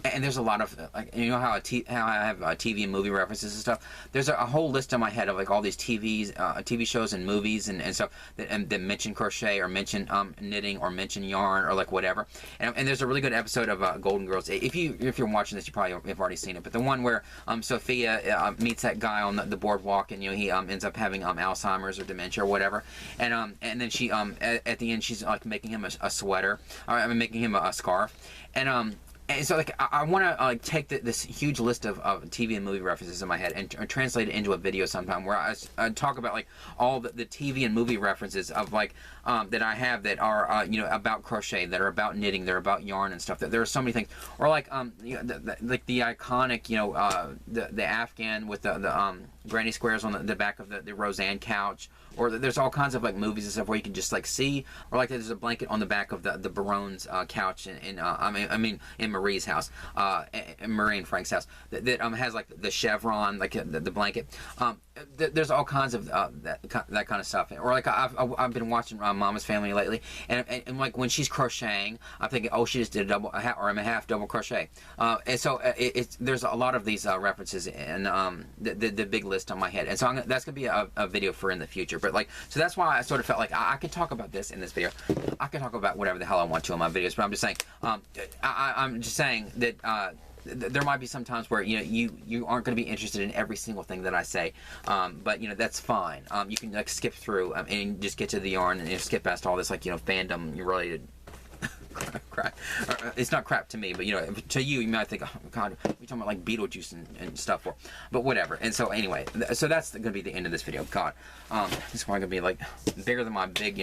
and there's a lot of, like, you know how I have TV and movie references and stuff. There's a whole list in my head of like all these TV shows and movies and stuff that mention crochet or mention knitting or mention yarn or like whatever. And there's a really good episode of Golden Girls. If you're watching this, you probably have already seen it. But the one where Sophia meets that guy on the boardwalk, and, you know, he ends up having Alzheimer's or dementia or whatever, and then she at the end she's like making him a sweater, or I mean making him a scarf, and so like I want to like take this huge list of TV and movie references in my head and translate it into a video sometime where I talk about like all the TV and movie references of like that I have that are you know, about crochet, that are about knitting, they're about yarn and stuff. That there are so many things, or like you know, like the iconic, you know, the Afghan with the granny squares on the back of the Roseanne couch, or there's all kinds of like movies and stuff where you can just like see, or like there's a blanket on the back of the Baron's couch I mean in Marie's house, in Marie and Frank's house, that has like the chevron, like the blanket. there's all kinds of that kind of stuff. Or like I've been watching Mama's Family lately, and like when she's crocheting, I'm thinking, oh, she just did a double or a half double crochet. And so there's a lot of these references in the big list on my head, and so that's gonna be a video for in the future. But like, so that's why I sort of felt like I could talk about this in this video. I can talk about whatever the hell I want to in my videos, but I'm just saying, I'm just saying that. There might be some times where you aren't going to be interested in every single thing that I say, but that's fine. You can like skip through and just get to the yarn and skip past all this like fandom related crap. It's not crap to me, but to you, you might think, oh God, we're talking about like Beetlejuice and stuff, but whatever. And so anyway, so that's going to be the end of this video. God, this is probably going to be like bigger than my big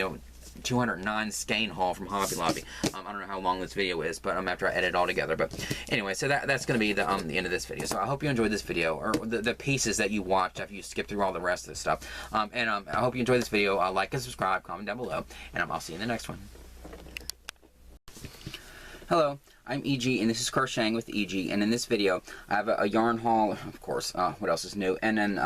209 skein haul from Hobby Lobby. I don't know how long this video is, but after I edit it all together. But anyway, so that's going to be the end of this video. So I hope you enjoyed this video, or the pieces that you watched after you skip through all the rest of this stuff. And I hope you enjoyed this video. Like and subscribe, comment down below, and I'll see you in the next one. Hello, I'm EG, and this is Crocheting with EG. And in this video, I have a yarn haul, of course. What else is new? And then